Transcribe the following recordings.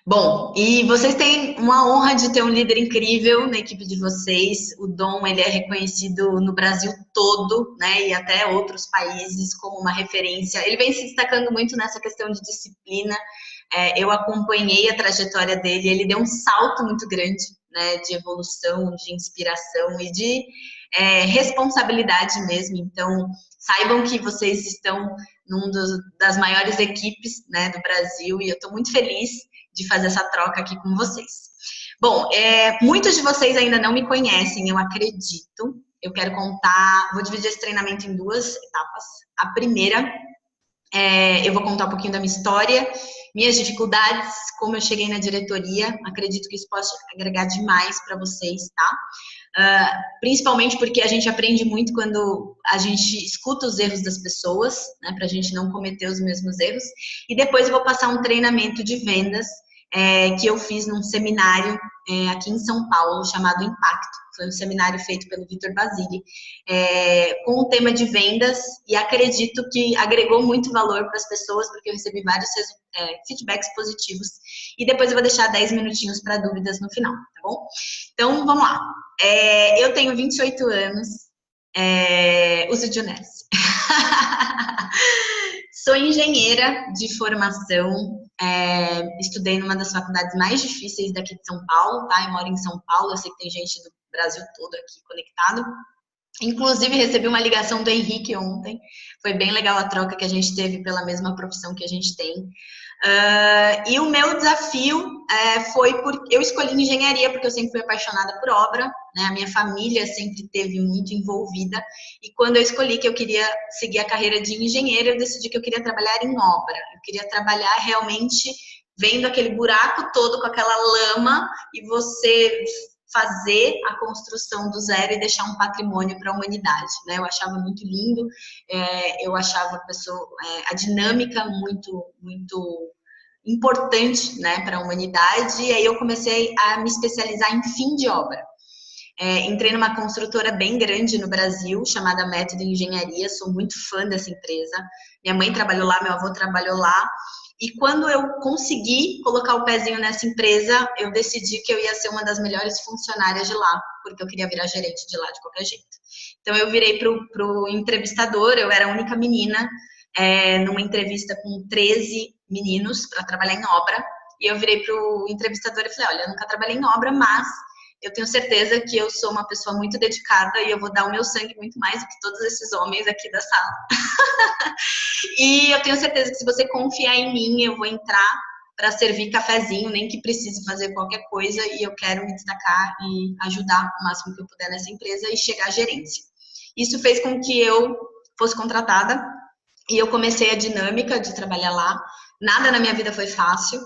Bom, e vocês têm uma honra de ter um líder incrível na equipe de vocês. O Dom, ele é reconhecido no Brasil todo, né, e até outros países como uma referência. Ele vem se destacando muito nessa questão de disciplina. Eu acompanhei a trajetória dele, ele deu um salto muito grande, né, de evolução, de inspiração e de responsabilidade mesmo. Então, saibam que vocês estão das maiores equipes, né, do Brasil, e eu estou muito feliz de fazer essa troca aqui com vocês. Bom, muitos de vocês ainda não me conhecem, eu acredito. Eu quero contar, vou dividir esse treinamento em duas etapas. A primeira, eu vou contar um pouquinho da minha história, minhas dificuldades, como eu cheguei na diretoria. Acredito que isso possa agregar demais para vocês, tá? Principalmente porque a gente aprende muito quando a gente escuta os erros das pessoas, né, para a gente não cometer os mesmos erros. E depois eu vou passar um treinamento de vendas que eu fiz num seminário aqui em São Paulo, chamado Impacto. Foi um seminário feito pelo Vitor Basile, com o tema de vendas, e acredito que agregou muito valor para as pessoas, porque eu recebi vários feedbacks positivos. E depois eu vou deixar 10 minutinhos para dúvidas no final, tá bom? Então, vamos lá. Eu tenho 28 anos, uso de Unesp. Sou engenheira de formação, estudei numa das faculdades mais difíceis daqui de São Paulo, tá? Eu moro em São Paulo, eu sei que tem gente do Brasil todo aqui conectado. Inclusive, recebi uma ligação do Henrique ontem, foi bem legal a troca que a gente teve pela mesma profissão que a gente tem. E o meu desafio foi porque eu escolhi engenharia porque eu sempre fui apaixonada por obra, né? A minha família sempre esteve muito envolvida, e quando eu escolhi que eu queria seguir a carreira de engenheira, eu decidi que eu queria trabalhar em obra, eu queria trabalhar realmente vendo aquele buraco todo com aquela lama e você fazer a construção do zero e deixar um patrimônio para a humanidade, né? Eu achava muito lindo, eu achava a dinâmica muito importante, né, para a humanidade, e aí eu comecei a me especializar em fim de obra. Entrei numa construtora bem grande no Brasil, chamada Método Engenharia, sou muito fã dessa empresa. Minha mãe trabalhou lá, meu avô trabalhou lá, e quando eu consegui colocar o pezinho nessa empresa, eu decidi que eu ia ser uma das melhores funcionárias de lá, porque eu queria virar gerente de lá de qualquer jeito. Então eu virei pro entrevistador, eu era a única menina, numa entrevista com 13 meninos para trabalhar em obra, e eu virei pro entrevistador e falei, olha, eu nunca trabalhei em obra, mas eu tenho certeza que eu sou uma pessoa muito dedicada e eu vou dar o meu sangue muito mais do que todos esses homens aqui da sala. E eu tenho certeza que se você confiar em mim, eu vou entrar para servir cafezinho, nem que precise fazer qualquer coisa, e eu quero me destacar e ajudar o máximo que eu puder nessa empresa e chegar à gerência. Isso fez com que eu fosse contratada e eu comecei a dinâmica de trabalhar lá. Nada na minha vida foi fácil.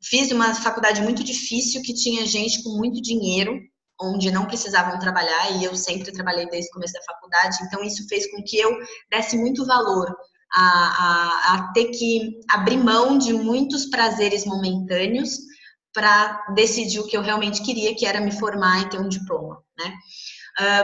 Fiz uma faculdade muito difícil, que tinha gente com muito dinheiro, onde não precisavam trabalhar, e eu sempre trabalhei desde o começo da faculdade, então isso fez com que eu desse muito valor a ter que abrir mão de muitos prazeres momentâneos para decidir o que eu realmente queria, que era me formar e ter um diploma, né?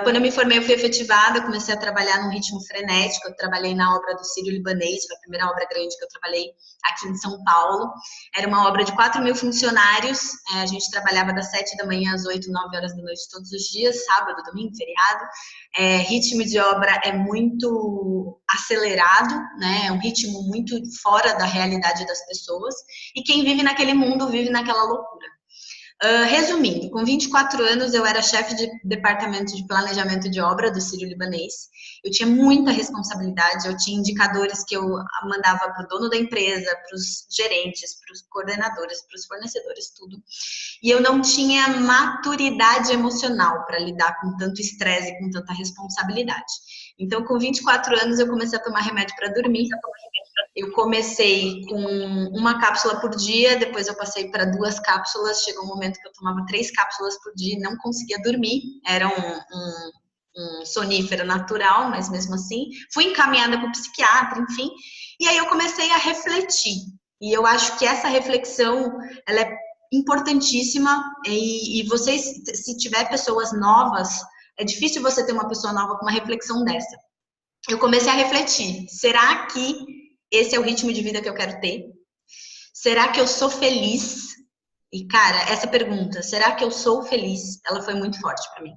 Quando eu me formei, eu fui efetivada, comecei a trabalhar num ritmo frenético. Eu trabalhei na obra do Sírio-Libanês, foi a primeira obra grande que eu trabalhei aqui em São Paulo. Era uma obra de 4.000 funcionários, a gente trabalhava das 7 da manhã às 8, 9 horas da noite todos os dias, sábado, domingo, feriado. Ritmo de obra é muito acelerado, né? É um ritmo muito fora da realidade das pessoas, e quem vive naquele mundo vive naquela loucura. Resumindo, com 24 anos eu era chefe de departamento de planejamento de obra do Sírio-Libanês. Eu tinha muita responsabilidade, eu tinha indicadores que eu mandava para o dono da empresa, para os gerentes, para os coordenadores, para os fornecedores, tudo. E eu não tinha maturidade emocional para lidar com tanto estresse e com tanta responsabilidade. Então, com 24 anos, eu comecei a tomar remédio para dormir. Eu comecei com uma cápsula por dia, depois eu passei para 2 cápsulas, chegou um momento que eu tomava 3 cápsulas por dia e não conseguia dormir, era um sonífero natural, mas mesmo assim, fui encaminhada para o psiquiatra, enfim, e aí eu comecei a refletir, e eu acho que essa reflexão, ela é importantíssima, e vocês, se tiver pessoas novas, é difícil você ter uma pessoa nova com uma reflexão dessa. Eu comecei a refletir, será que esse é o ritmo de vida que eu quero ter? será que eu sou feliz? E, cara, essa pergunta, será que eu sou feliz? Ela foi muito forte para mim.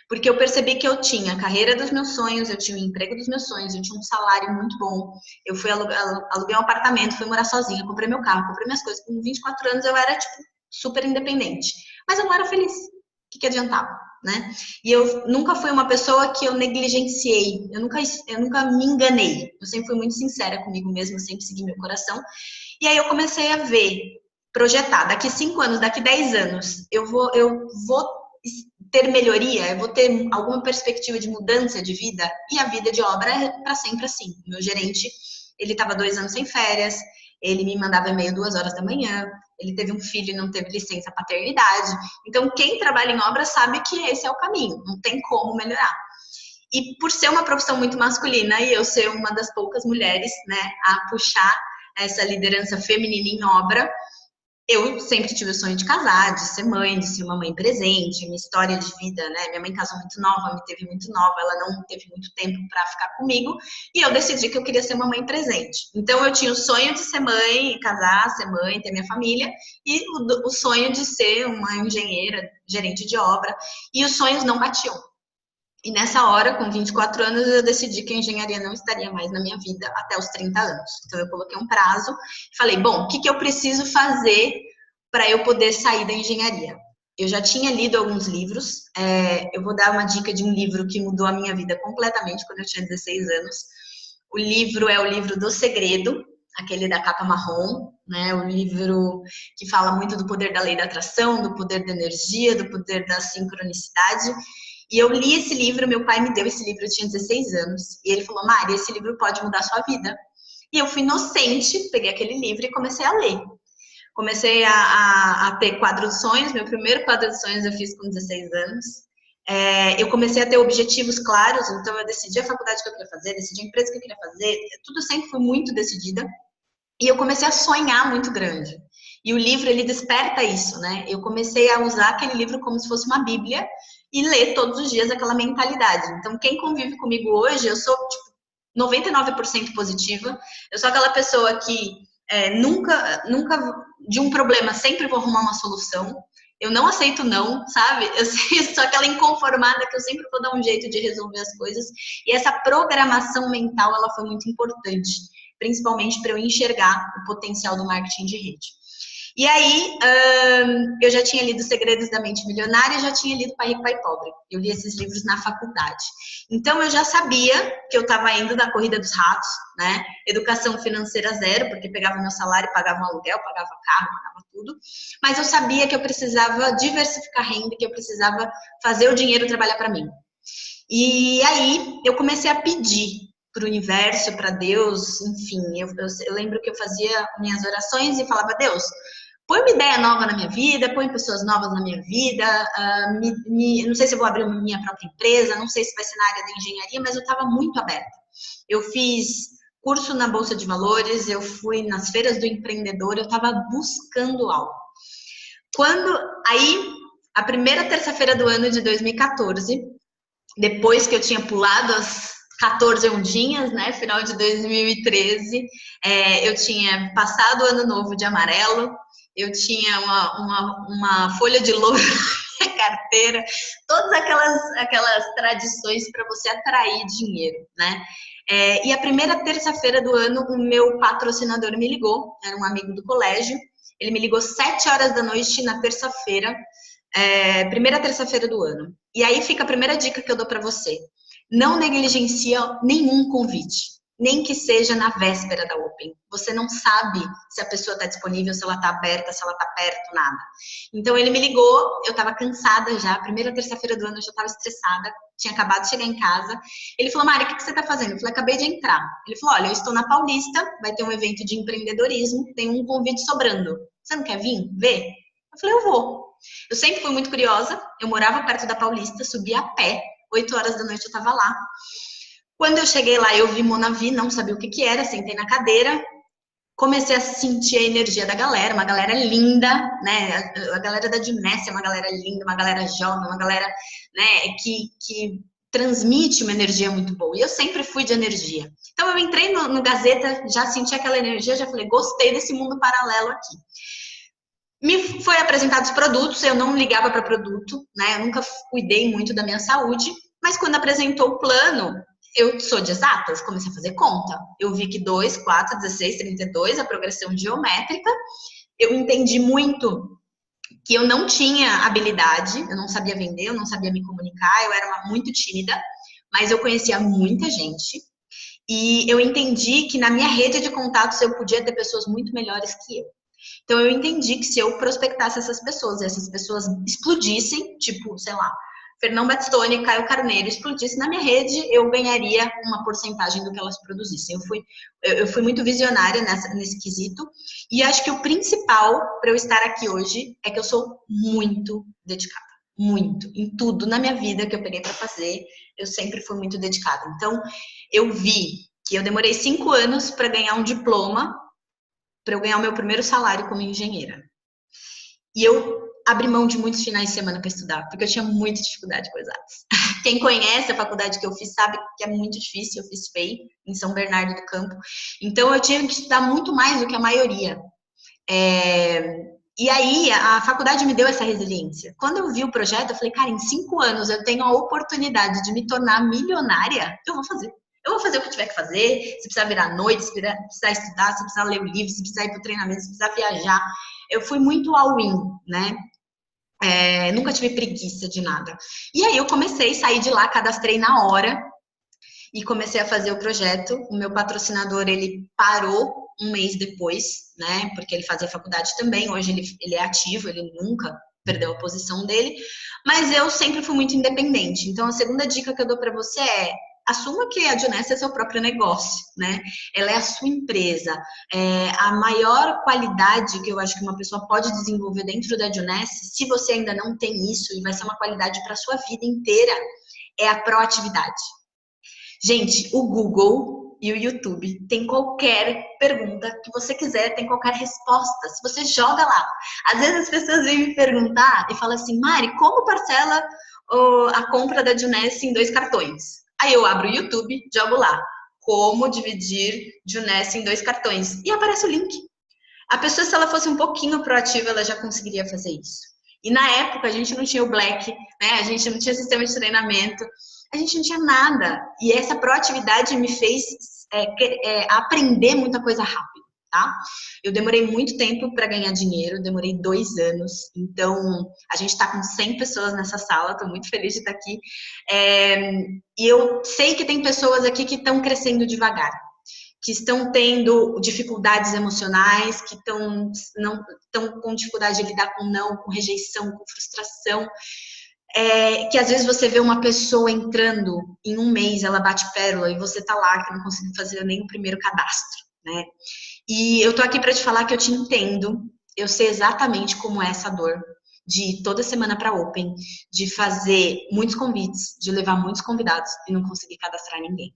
Porque eu percebi que eu tinha a carreira dos meus sonhos, eu tinha o emprego dos meus sonhos, eu tinha um salário muito bom. Eu fui aluguei um apartamento, fui morar sozinha, comprei meu carro, comprei minhas coisas. Com 24 anos eu era, tipo, super independente. Mas eu não era feliz. O que adiantava, né? E eu nunca fui uma pessoa que eu negligenciei. Eu nunca me enganei. Eu sempre fui muito sincera comigo mesma, sempre segui meu coração. E aí eu comecei a ver, projetar, daqui 5 anos, daqui 10 anos, eu vou ter melhoria, eu vou ter alguma perspectiva de mudança de vida, e a vida de obra é para sempre assim. Meu gerente, ele estava 2 anos sem férias, ele me mandava e-mail 2 horas da manhã, ele teve um filho e não teve licença paternidade. Então, quem trabalha em obra sabe que esse é o caminho, não tem como melhorar. E por ser uma profissão muito masculina e eu ser uma das poucas mulheres, né, a puxar essa liderança feminina em obra, eu sempre tive o sonho de casar, de ser mãe, de ser uma mãe presente, minha história de vida, né? Minha mãe casou muito nova, me teve muito nova, ela não teve muito tempo para ficar comigo, e eu decidi que eu queria ser uma mãe presente. Então eu tinha o sonho de ser mãe, casar, ser mãe, ter minha família, e o sonho de ser uma engenheira, gerente de obra, e os sonhos não batiam. E nessa hora, com 24 anos, eu decidi que a engenharia não estaria mais na minha vida até os 30 anos. Então, eu coloquei um prazo e falei, bom, o que eu preciso fazer para eu poder sair da engenharia? Eu já tinha lido alguns livros. Eu vou dar uma dica de um livro que mudou a minha vida completamente quando eu tinha 16 anos. O livro é o livro do Segredo, aquele da capa marrom, né? O livro que fala muito do poder da lei da atração, do poder da energia, do poder da sincronicidade. E eu li esse livro, meu pai me deu esse livro, eu tinha 16 anos, e ele falou, Mari, esse livro pode mudar a sua vida. E eu fui inocente, peguei aquele livro e comecei a ler. Comecei a ter quadro de sonhos, meu primeiro quadro de sonhos eu fiz com 16 anos. Eu comecei a ter objetivos claros, então eu decidi a faculdade que eu queria fazer, decidi a empresa que eu queria fazer, tudo sempre foi muito decidida. E eu comecei a sonhar muito grande. E o livro, ele desperta isso, né? Eu comecei a usar aquele livro como se fosse uma bíblia e ler todos os dias aquela mentalidade. Então, quem convive comigo hoje, eu sou, tipo, 99% positiva. Eu sou aquela pessoa que nunca, de um problema, sempre vou arrumar uma solução. Eu não aceito não, sabe? Eu sou aquela inconformada que eu sempre vou dar um jeito de resolver as coisas. E essa programação mental, ela foi muito importante, principalmente para eu enxergar o potencial do marketing de rede. E aí, eu já tinha lido Segredos da Mente Milionária e já tinha lido Pai Rico, Pai Pobre. Eu li esses livros na faculdade. Então, eu já sabia que eu estava indo na corrida dos ratos, né? Educação financeira zero, porque pegava meu salário, pagava um aluguel, pagava carro, pagava tudo. Mas eu sabia que eu precisava diversificar renda, que eu precisava fazer o dinheiro trabalhar para mim. E aí, eu comecei a pedir para o universo, para Deus, enfim. Eu lembro que eu fazia minhas orações e falava, Deus, põe uma ideia nova na minha vida, põe pessoas novas na minha vida, não sei se eu vou abrir minha própria empresa, não sei se vai ser na área da engenharia, mas eu estava muito aberta. Eu fiz curso na Bolsa de Valores, eu fui nas feiras do empreendedor, eu estava buscando algo. Aí, a primeira terça-feira do ano de 2014, depois que eu tinha pulado as 14 ondinhas, né, final de 2013, eu tinha passado o ano novo de amarelo, eu tinha uma folha de louro na minha carteira, todas aquelas tradições para você atrair dinheiro, né? E a primeira terça-feira do ano, o meu patrocinador me ligou, era um amigo do colégio, ele me ligou 7 horas da noite na terça-feira, primeira terça-feira do ano. E aí fica a primeira dica que eu dou para você. Não negligencia nenhum convite, nem que seja na véspera da Open. Você não sabe se a pessoa está disponível, se ela está aberta, se ela está perto, nada. Então ele me ligou, eu estava cansada já, primeira terça-feira do ano eu já estava estressada, tinha acabado de chegar em casa. Ele falou, Mari, o que você está fazendo? Eu falei, acabei de entrar. Ele falou, olha, eu estou na Paulista, vai ter um evento de empreendedorismo, tem um convite sobrando. Você não quer vir ver? Eu falei, eu vou. Eu sempre fui muito curiosa, eu morava perto da Paulista, subia a pé, 8 horas da noite eu estava lá. Quando eu cheguei lá, eu vi Monavi, não sabia o que era, sentei na cadeira, comecei a sentir a energia da galera, uma galera linda, né? A galera da Dimésia é uma galera linda, uma galera jovem, uma galera, né, que transmite uma energia muito boa. E eu sempre fui de energia. Então eu entrei no Gazeta, já senti aquela energia, já falei, gostei desse mundo paralelo aqui. Me foi apresentado os produtos, eu não ligava para produto, né? Eu nunca cuidei muito da minha saúde, mas quando apresentou o plano, eu sou de exatas, comecei a fazer conta. Eu vi que 2, 4, 16, 32, a progressão geométrica. Eu entendi muito que eu não tinha habilidade, eu não sabia vender, eu não sabia me comunicar, eu era muito tímida, mas eu conhecia muita gente. E eu entendi que na minha rede de contatos eu podia ter pessoas muito melhores que eu. Então eu entendi que se eu prospectasse essas pessoas, e essas pessoas explodissem, tipo, sei lá, Fernão Batistoni, Caio Carneiro, explodisse na minha rede, eu ganharia uma porcentagem do que elas produzissem. Eu fui muito visionária nesse quesito, e acho que o principal para eu estar aqui hoje é que eu sou muito dedicada. Muito. Em tudo na minha vida que eu peguei para fazer, eu sempre fui muito dedicada. Então, eu vi que eu demorei 5 anos para ganhar um diploma, para eu ganhar o meu primeiro salário como engenheira. E eu abri mão de muitos finais de semana para estudar, porque eu tinha muita dificuldade com exatas. Quem conhece a faculdade que eu fiz sabe que é muito difícil. Eu fiz FEI em São Bernardo do Campo. Então, eu tinha que estudar muito mais do que a maioria. E aí, a faculdade me deu essa resiliência. Quando eu vi o projeto, eu falei, cara, em 5 anos eu tenho a oportunidade de me tornar milionária, eu vou fazer. Eu vou fazer o que tiver que fazer, se precisar virar à noite, se precisar estudar, se precisar ler o livro, se precisar ir para o treinamento, se precisar viajar. Eu fui muito all-in, né? Nunca tive preguiça de nada. E aí eu comecei, saí de lá, cadastrei na hora e comecei a fazer o projeto. O meu patrocinador, ele parou um mês depois, né? Porque ele fazia faculdade também. Hoje ele é ativo, ele nunca perdeu a posição dele. Mas eu sempre fui muito independente. Então, a segunda dica que eu dou para você é: assuma que a Junessa é seu próprio negócio, né? Ela é a sua empresa. A maior qualidade que eu acho que uma pessoa pode desenvolver dentro da Junessa, se você ainda não tem isso, e vai ser uma qualidade para a sua vida inteira, é a proatividade. Gente, o Google e o YouTube tem qualquer pergunta que você quiser, tem qualquer resposta. Se você joga lá. Às vezes as pessoas vêm me perguntar e falam assim, Mari, como parcela a compra da Junessa em 2 cartões? Aí eu abro o YouTube, jogo lá, como dividir Junessa em 2 cartões. E aparece o link. A pessoa, se ela fosse um pouquinho proativa, ela já conseguiria fazer isso. E na época, a gente não tinha o Black, né? A gente não tinha sistema de treinamento, a gente não tinha nada. E essa proatividade me fez aprender muita coisa rápido, tá? Eu demorei muito tempo para ganhar dinheiro, demorei 2 anos. Então, a gente está com 100 pessoas nessa sala, estou muito feliz de estar aqui. E eu sei que tem pessoas aqui que estão crescendo devagar, que estão tendo dificuldades emocionais, que estão com dificuldade de lidar com não, com rejeição, com frustração. Que às vezes você vê uma pessoa entrando, em 1 mês ela bate pérola e você tá lá que não conseguiu fazer nem o primeiro cadastro, né? E eu tô aqui para te falar que eu te entendo, eu sei exatamente como é essa dor de ir toda semana para Open, de fazer muitos convites, de levar muitos convidados e não conseguir cadastrar ninguém.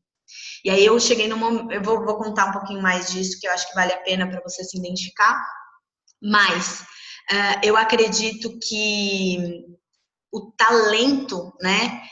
E aí eu cheguei no momento, eu vou contar um pouquinho mais disso, que eu acho que vale a pena para você se identificar, mas eu acredito que o talento, né,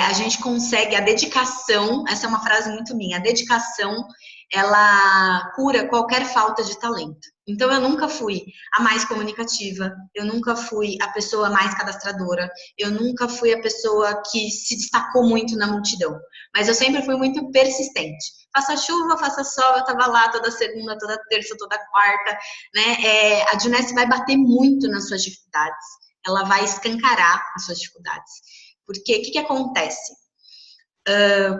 a gente consegue, a dedicação, essa é uma frase muito minha, a dedicação, ela cura qualquer falta de talento. Então, eu nunca fui a mais comunicativa, eu nunca fui a pessoa mais cadastradora, eu nunca fui a pessoa que se destacou muito na multidão, mas eu sempre fui muito persistente. Faça chuva, faça sol, eu estava lá toda segunda, toda terça, toda quarta, né? A Junessa vai bater muito nas suas dificuldades, ela vai escancarar as suas dificuldades. Porque o que acontece?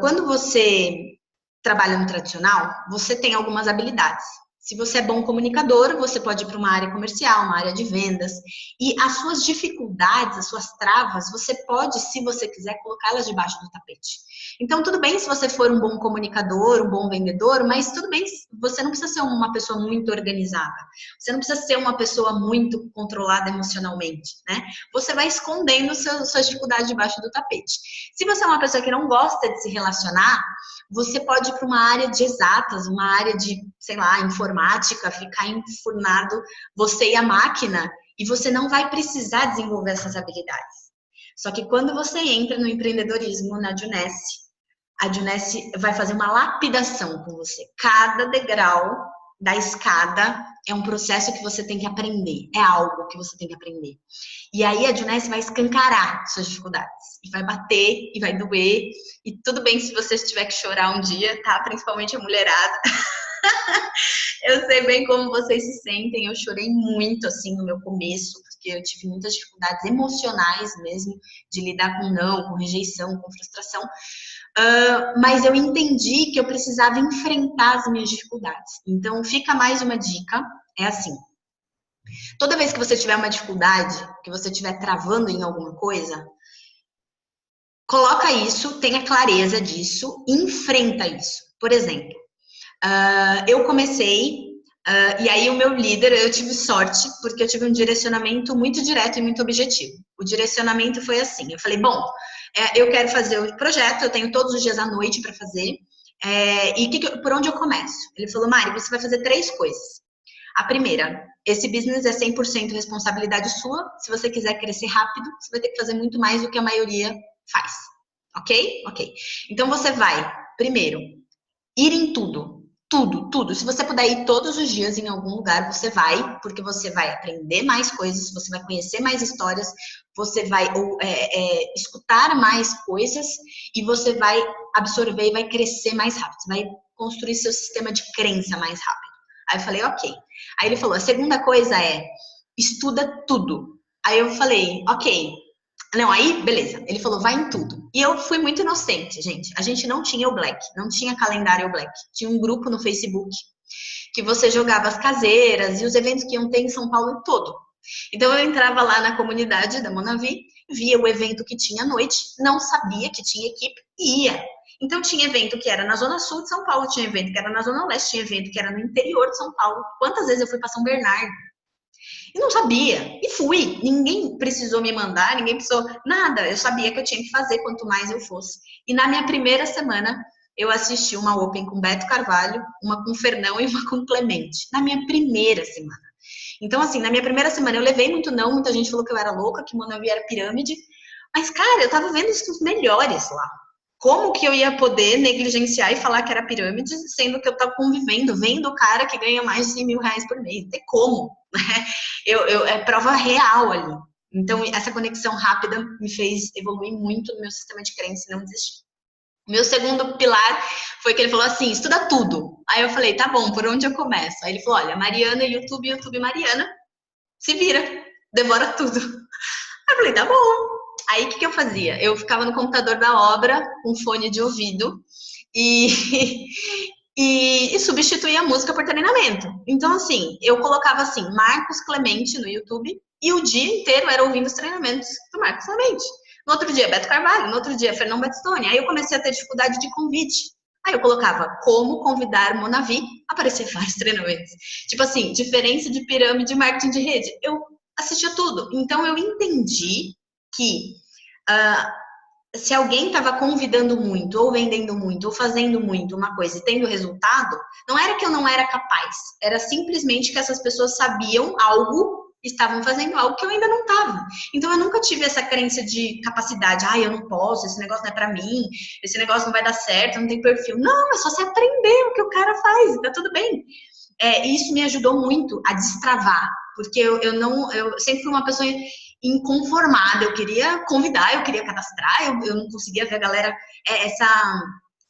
Quando você trabalha no tradicional, você tem algumas habilidades. Se você é bom comunicador, você pode ir para uma área comercial, uma área de vendas. E as suas dificuldades, as suas travas, você pode, se você quiser, colocá-las debaixo do tapete. Então, tudo bem se você for um bom comunicador, um bom vendedor, mas tudo bem, você não precisa ser uma pessoa muito organizada. Você não precisa ser uma pessoa muito controlada emocionalmente, né? Você vai escondendo suas dificuldades debaixo do tapete. Se você é uma pessoa que não gosta de se relacionar, você pode ir para uma área de exatas, uma área de, sei lá, informática, ficar enfurnado, você e a máquina, e você não vai precisar desenvolver essas habilidades. Só que quando você entra no empreendedorismo, na Junesse, a Junesse vai fazer uma lapidação com você. Cada degrau da escada é um processo que você tem que aprender, é algo que você tem que aprender. E aí a Junesse vai escancarar suas dificuldades, e vai bater, e vai doer, e tudo bem se você tiver que chorar um dia, tá? Principalmente a mulherada. Eu sei bem como vocês se sentem, eu chorei muito, assim, no meu começo, porque eu tive muitas dificuldades emocionais mesmo, de lidar com não, com rejeição, com frustração, mas eu entendi que eu precisava enfrentar as minhas dificuldades. Então, fica mais uma dica, é assim, toda vez que você tiver uma dificuldade, que você estiver travando em alguma coisa, coloca isso, tenha clareza disso, enfrenta isso. Por exemplo, eu comecei, e aí o meu líder, eu tive sorte, porque eu tive um direcionamento muito direto e muito objetivo. O direcionamento foi assim, eu falei, bom, eu quero fazer o projeto, eu tenho todos os dias à noite para fazer, por onde eu começo? Ele falou, Mari, você vai fazer 3 coisas. A primeira, esse business é 100% responsabilidade sua, se você quiser crescer rápido, você vai ter que fazer muito mais do que a maioria faz, ok? Ok. Então você vai, primeiro, ir em tudo. Tudo, tudo. Se você puder ir todos os dias em algum lugar, você vai, porque você vai aprender mais coisas, você vai conhecer mais histórias, você vai escutar mais coisas e você vai absorver e vai crescer mais rápido. Você vai construir seu sistema de crença mais rápido. Aí eu falei, ok. Aí ele falou, a segunda coisa é, estuda tudo. Aí eu falei, ok. Não, aí, beleza. Ele falou, vai em tudo. E eu fui muito inocente, gente. A gente não tinha o Black, não tinha calendário Black. Tinha um grupo no Facebook que você jogava as caseiras e os eventos que iam ter em São Paulo todo. Então eu entrava lá na comunidade da Monavi, via o evento que tinha à noite, não sabia que tinha equipe e ia. Então tinha evento que era na Zona Sul de São Paulo, tinha evento que era na Zona Leste, tinha evento que era no interior de São Paulo. Quantas vezes eu fui para São Bernardo? E não sabia. E fui. Ninguém precisou me mandar, ninguém precisou nada. Eu sabia que eu tinha que fazer quanto mais eu fosse. E na minha primeira semana, eu assisti uma Open com Beto Carvalho, uma com Fernão e uma com Clemente. Na minha primeira semana. Então, assim, na minha primeira semana eu levei muito não, muita gente falou que eu era louca, que Monavi era pirâmide. Mas, cara, eu tava vendo os melhores lá. Como que eu ia poder negligenciar e falar que era pirâmide, sendo que eu tava convivendo, vendo o cara que ganha mais de 100 mil reais por mês? Não tem como, né? É prova real ali. Então, essa conexão rápida me fez evoluir muito no meu sistema de crença e não desistir. Meu segundo pilar foi que ele falou assim, estuda tudo. Aí eu falei, tá bom, por onde eu começo? Aí ele falou, olha, Mariana, YouTube, YouTube, Mariana, se vira, devora tudo. Aí eu falei, tá bom. Aí o que eu fazia? Eu ficava no computador da obra com fone de ouvido e substituía a música por treinamento. Então, assim, eu colocava assim, Marcos Clemente no YouTube e o dia inteiro era ouvindo os treinamentos do Marcos Clemente. No outro dia, Beto Carvalho, no outro dia, Fernão Batistoni. Aí eu comecei a ter dificuldade de convite. Aí eu colocava como convidar Monavi, aparecia vários treinamentos. Tipo assim, diferença de pirâmide e marketing de rede. Eu assistia tudo. Então eu entendi que se alguém estava convidando muito, ou vendendo muito, ou fazendo muito uma coisa e tendo resultado, não era que eu não era capaz, era simplesmente que essas pessoas sabiam algo, estavam fazendo algo que eu ainda não estava. Então eu nunca tive essa crença de capacidade, eu não posso, esse negócio não é para mim, esse negócio não vai dar certo, eu não tenho perfil. Não, é só você aprender o que o cara faz, tá tudo bem. Isso me ajudou muito a destravar, porque eu sempre fui uma pessoa inconformada, eu queria convidar, eu queria cadastrar, eu não conseguia ver a galera, essa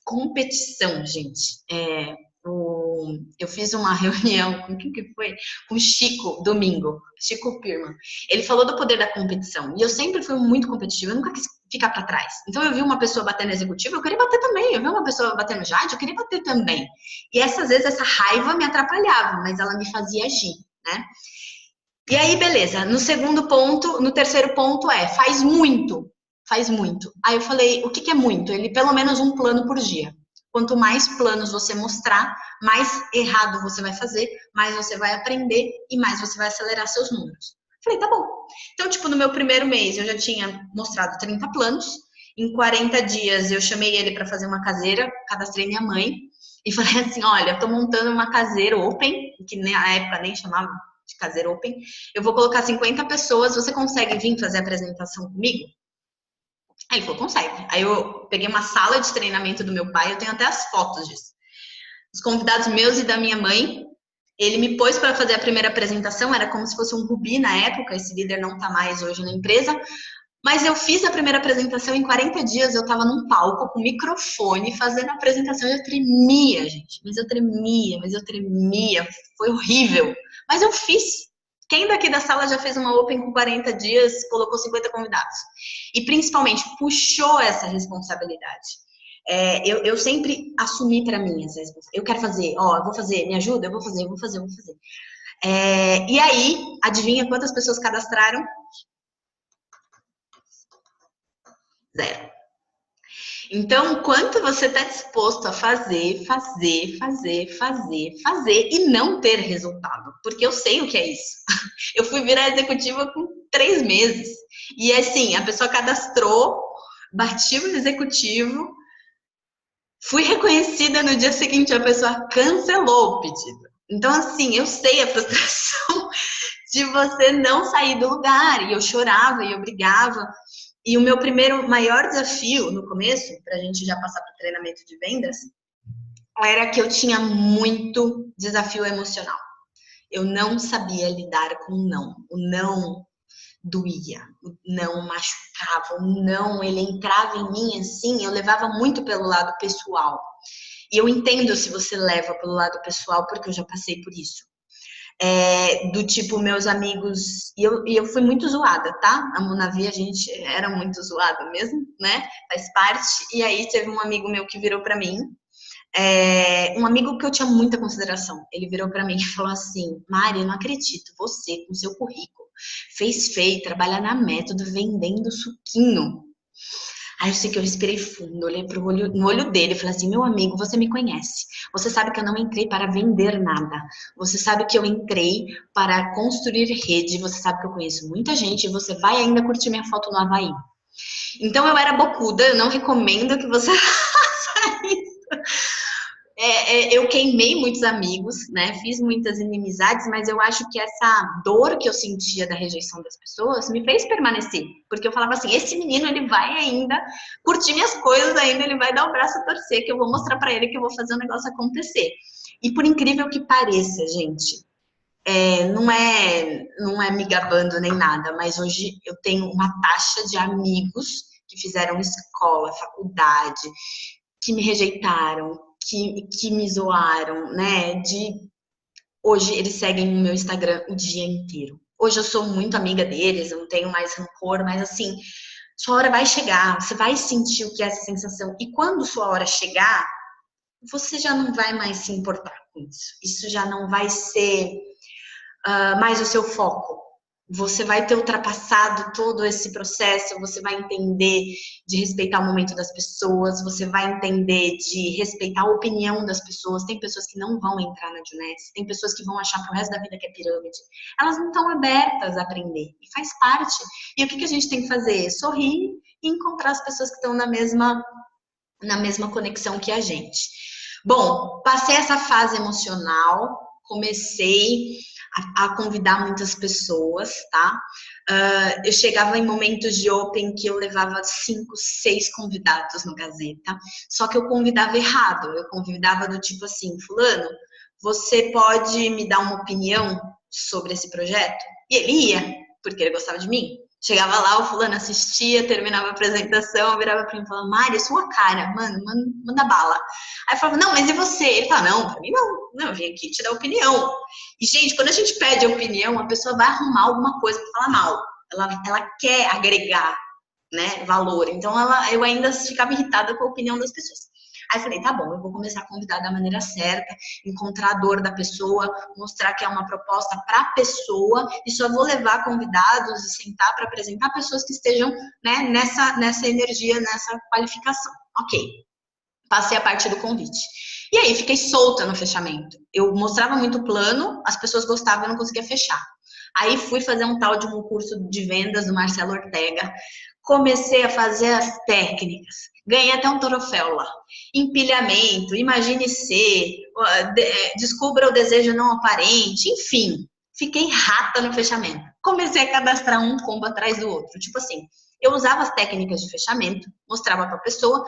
competição, gente. Eu fiz uma reunião, com quem que foi? Com o Chico, domingo, Chico Pirman. Ele falou do poder da competição, e eu sempre fui muito competitiva, eu nunca quis ficar para trás. Então eu vi uma pessoa batendo executivo, eu queria bater também, eu vi uma pessoa batendo Jade, eu queria bater também. E às vezes essa raiva me atrapalhava, mas ela me fazia agir, né? E aí, beleza, no terceiro ponto faz muito, faz muito. Aí eu falei, o que é muito? Ele, pelo menos um plano por dia. Quanto mais planos você mostrar, mais errado você vai fazer, mais você vai aprender e mais você vai acelerar seus números. Falei, tá bom. Então, tipo, no meu primeiro mês eu já tinha mostrado 30 planos, em 40 dias eu chamei ele para fazer uma caseira, cadastrei minha mãe e falei assim, olha, eu tô montando uma caseira open, que na época nem chamava de caseira open, eu vou colocar 50 pessoas, você consegue vir fazer a apresentação comigo? Aí ele falou, consegue. Aí eu peguei uma sala de treinamento do meu pai, eu tenho até as fotos disso. Os convidados meus e da minha mãe, ele me pôs para fazer a primeira apresentação, era como se fosse um rubi na época, esse líder não está mais hoje na empresa, mas eu fiz a primeira apresentação em 40 dias, eu estava num palco com microfone, fazendo a apresentação, eu tremia, gente, mas eu tremia, foi horrível, mas eu fiz. Quem daqui da sala já fez uma Open com 40 dias, colocou 50 convidados? E principalmente puxou essa responsabilidade. Eu sempre assumi para mim essa responsabilidade. Eu quero fazer, ó, eu vou fazer, me ajuda? Eu vou fazer, eu vou fazer, eu vou fazer. E aí, adivinha quantas pessoas cadastraram? 0. Então, quanto você está disposto a fazer e não ter resultado? Porque eu sei o que é isso. Eu fui virar executiva com 3 meses. E assim, a pessoa cadastrou, bati o executivo, fui reconhecida no dia seguinte, a pessoa cancelou o pedido. Então, assim, eu sei a frustração de você não sair do lugar. E eu chorava e eu brigava. E o meu primeiro maior desafio no começo, para a gente já passar para o treinamento de vendas, era que eu tinha muito desafio emocional. Eu não sabia lidar com o não. O não doía, o não machucava, o não, ele entrava em mim assim, eu levava muito pelo lado pessoal. E eu entendo se você leva pelo lado pessoal, porque eu já passei por isso. Do tipo, meus amigos, e eu fui muito zoada, tá? A Monavi, a gente era muito zoada mesmo, né? Faz parte. E aí teve um amigo meu que virou pra mim, um amigo que eu tinha muita consideração. Ele virou pra mim e falou assim: Mari, eu não acredito, você, com seu currículo, fez feio, trabalha na Método vendendo suquinho. Aí eu sei que eu respirei fundo, olhei no olho dele e falei assim: meu amigo, você me conhece. Você sabe que eu não entrei para vender nada. Você sabe que eu entrei para construir rede. Você sabe que eu conheço muita gente e você vai ainda curtir minha foto no Havaí. Então eu era bocuda, eu não recomendo que você faça isso. Eu queimei muitos amigos, né? Fiz muitas inimizades, mas eu acho que essa dor que eu sentia da rejeição das pessoas me fez permanecer, porque eu falava assim: esse menino, ele vai ainda curtir minhas coisas, ainda ele vai dar o braço a torcer, que eu vou mostrar para ele que eu vou fazer o negócio acontecer. E por incrível que pareça, gente, não é me gabando nem nada, mas hoje eu tenho uma taxa de amigos que fizeram escola, faculdade, que me rejeitaram, que me zoaram, né? Hoje eles seguem o meu Instagram o dia inteiro. Hoje eu sou muito amiga deles, eu não tenho mais rancor, mas assim, sua hora vai chegar, você vai sentir o que é essa sensação. E quando sua hora chegar, você já não vai mais se importar com isso. Isso já não vai ser mais o seu foco. Você vai ter ultrapassado todo esse processo, você vai entender de respeitar o momento das pessoas, você vai entender de respeitar a opinião das pessoas. Tem pessoas que não vão entrar na Juness, tem pessoas que vão achar pro resto da vida que é pirâmide. Elas não estão abertas a aprender, e faz parte. E o que a gente tem que fazer? Sorrir e encontrar as pessoas que estão na mesma conexão que a gente. Bom, passei essa fase emocional, comecei a convidar muitas pessoas, tá? Eu chegava em momentos de Open que eu levava 5, 6 convidados no Gazeta, só que eu convidava errado, eu convidava do tipo assim: fulano, você pode me dar uma opinião sobre esse projeto? E ele ia, porque ele gostava de mim. Chegava lá, o fulano assistia, terminava a apresentação, virava pra mim e falava: Mari, é sua cara, mano, manda bala. Aí eu falava: não, mas e você? Ele falava: não, pra mim não, eu vim aqui te dar opinião. E, gente, quando a gente pede opinião, a pessoa vai arrumar alguma coisa pra falar mal. Ela quer agregar, né, valor. Então, eu ainda ficava irritada com a opinião das pessoas. Aí falei: tá bom, eu vou começar a convidar da maneira certa, encontrar a dor da pessoa, mostrar que é uma proposta para a pessoa, e só vou levar convidados e sentar para apresentar pessoas que estejam, né, nessa energia, nessa qualificação. Ok, passei a parte do convite. E aí fiquei solta no fechamento. Eu mostrava muito plano, as pessoas gostavam, eu não conseguia fechar. Aí fui fazer um tal de um curso de vendas do Marcelo Ortega. Comecei a fazer as técnicas. Ganhei até um troféu lá. Empilhamento, imagine ser, descubra o desejo não aparente, enfim. Fiquei rata no fechamento. Comecei a cadastrar um combo atrás do outro. Tipo assim, Eu usava as técnicas de fechamento, mostrava para a pessoa,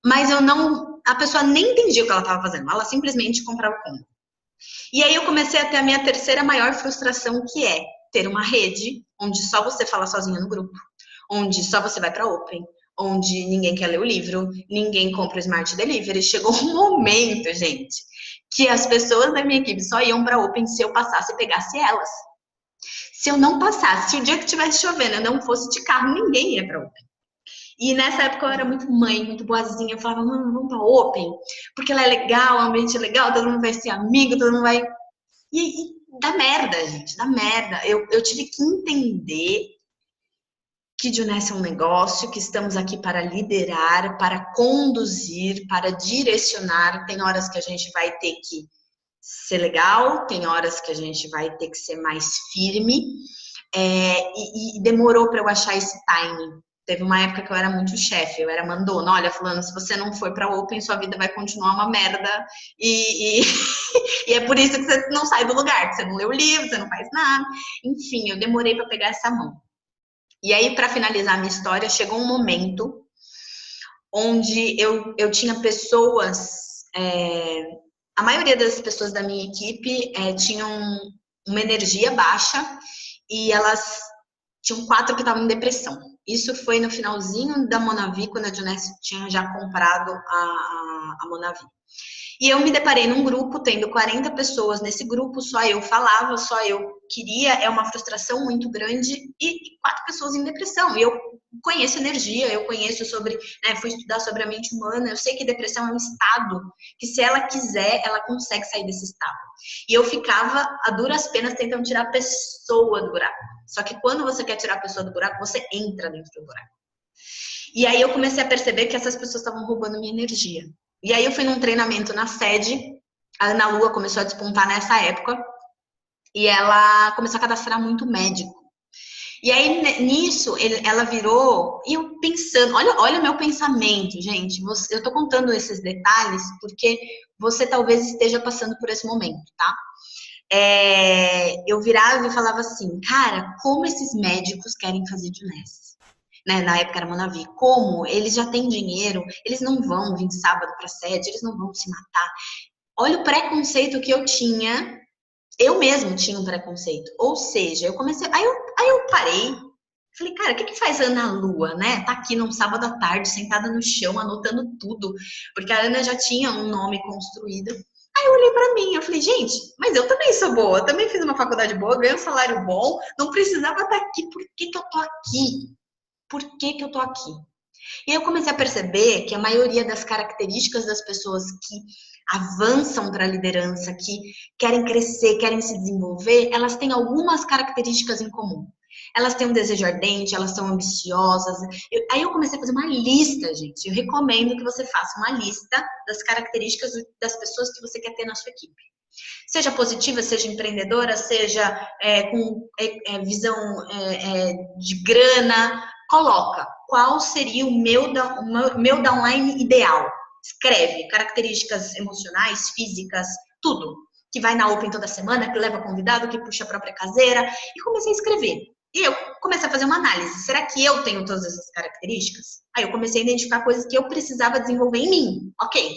mas a pessoa nem entendia o que ela estava fazendo, ela simplesmente comprava o combo. E aí eu comecei a ter a minha terceira maior frustração, que é ter uma rede onde só você fala sozinha no grupo, onde só você vai para Open, onde ninguém quer ler o livro, ninguém compra o Smart Delivery. Chegou um momento, gente, que as pessoas da minha equipe só iam para Open se eu passasse e pegasse elas. Se eu não passasse, se o dia que estivesse chovendo eu não fosse de carro, ninguém ia para Open. E nessa época eu era muito mãe, muito boazinha. Eu falava, vamos pra Open, porque ela é legal, o ambiente é legal, todo mundo vai ser amigo, todo mundo vai... E dá merda, gente, dá merda. Eu tive que entender que Juness é um negócio, que estamos aqui para liderar, para conduzir, para direcionar. Tem horas que a gente vai ter que ser legal, tem horas que a gente vai ter que ser mais firme. E demorou para eu achar esse timing. Teve uma época que eu era muito chefe, eu era mandona. Olha, fulano, se você não for para Open, sua vida vai continuar uma merda. E é por isso que você não sai do lugar, que você não lê o livro, você não faz nada. Enfim, eu demorei para pegar essa mão. E aí, para finalizar a minha história, chegou um momento onde eu tinha pessoas... a maioria das pessoas da minha equipe tinham uma energia baixa e elas tinham 4 que estavam em depressão. Isso foi no finalzinho da Monavi, quando a Juness tinha já comprado a Monavi. E eu me deparei num grupo, tendo 40 pessoas nesse grupo, só eu falava, só eu queria, é uma frustração muito grande, e 4 pessoas em depressão. E eu conheço energia, eu conheço sobre, fui estudar sobre a mente humana, eu sei que depressão é um estado, que se ela quiser, ela consegue sair desse estado. E eu ficava a duras penas tentando tirar a pessoa do buraco. Só que quando você quer tirar a pessoa do buraco, você entra dentro do buraco. E aí eu comecei a perceber que essas pessoas estavam roubando minha energia. E aí eu fui num treinamento na sede, a Ana Lua começou a despontar nessa época, e ela começou a cadastrar muito médico. E aí nisso ela virou, e eu pensando, olha o meu pensamento, gente, eu tô contando esses detalhes porque você talvez esteja passando por esse momento, tá? Eu virava e falava assim, cara, como esses médicos querem fazer Juness? Na época era Monavi, como eles já têm dinheiro, eles não vão vir sábado para sede, eles não vão se matar. Olha o preconceito que eu tinha, eu mesmo tinha um preconceito. Ou seja, eu comecei, aí eu parei, falei, cara, o que faz a Ana Lua, né? Tá aqui num sábado à tarde, sentada no chão, anotando tudo, porque a Ana já tinha um nome construído. Aí eu olhei pra mim, eu falei, gente, mas eu também sou boa, eu também fiz uma faculdade boa, ganhei um salário bom, não precisava estar aqui, por que eu tô aqui? Por que eu tô aqui? E aí eu comecei a perceber que a maioria das características das pessoas que avançam para a liderança, que querem crescer, querem se desenvolver, elas têm algumas características em comum. Elas têm um desejo ardente, elas são ambiciosas. Aí eu comecei a fazer uma lista, gente. Eu recomendo que você faça uma lista das características das pessoas que você quer ter na sua equipe. Seja positiva, seja empreendedora, seja com visão de grana, coloca qual seria o meu downline ideal. Escreve características emocionais, físicas, tudo. Que vai na Open toda semana, que leva convidado, que puxa a própria caseira. E comecei a escrever. E eu comecei a fazer uma análise. Será que eu tenho todas essas características? Aí eu comecei a identificar coisas que eu precisava desenvolver em mim. Ok.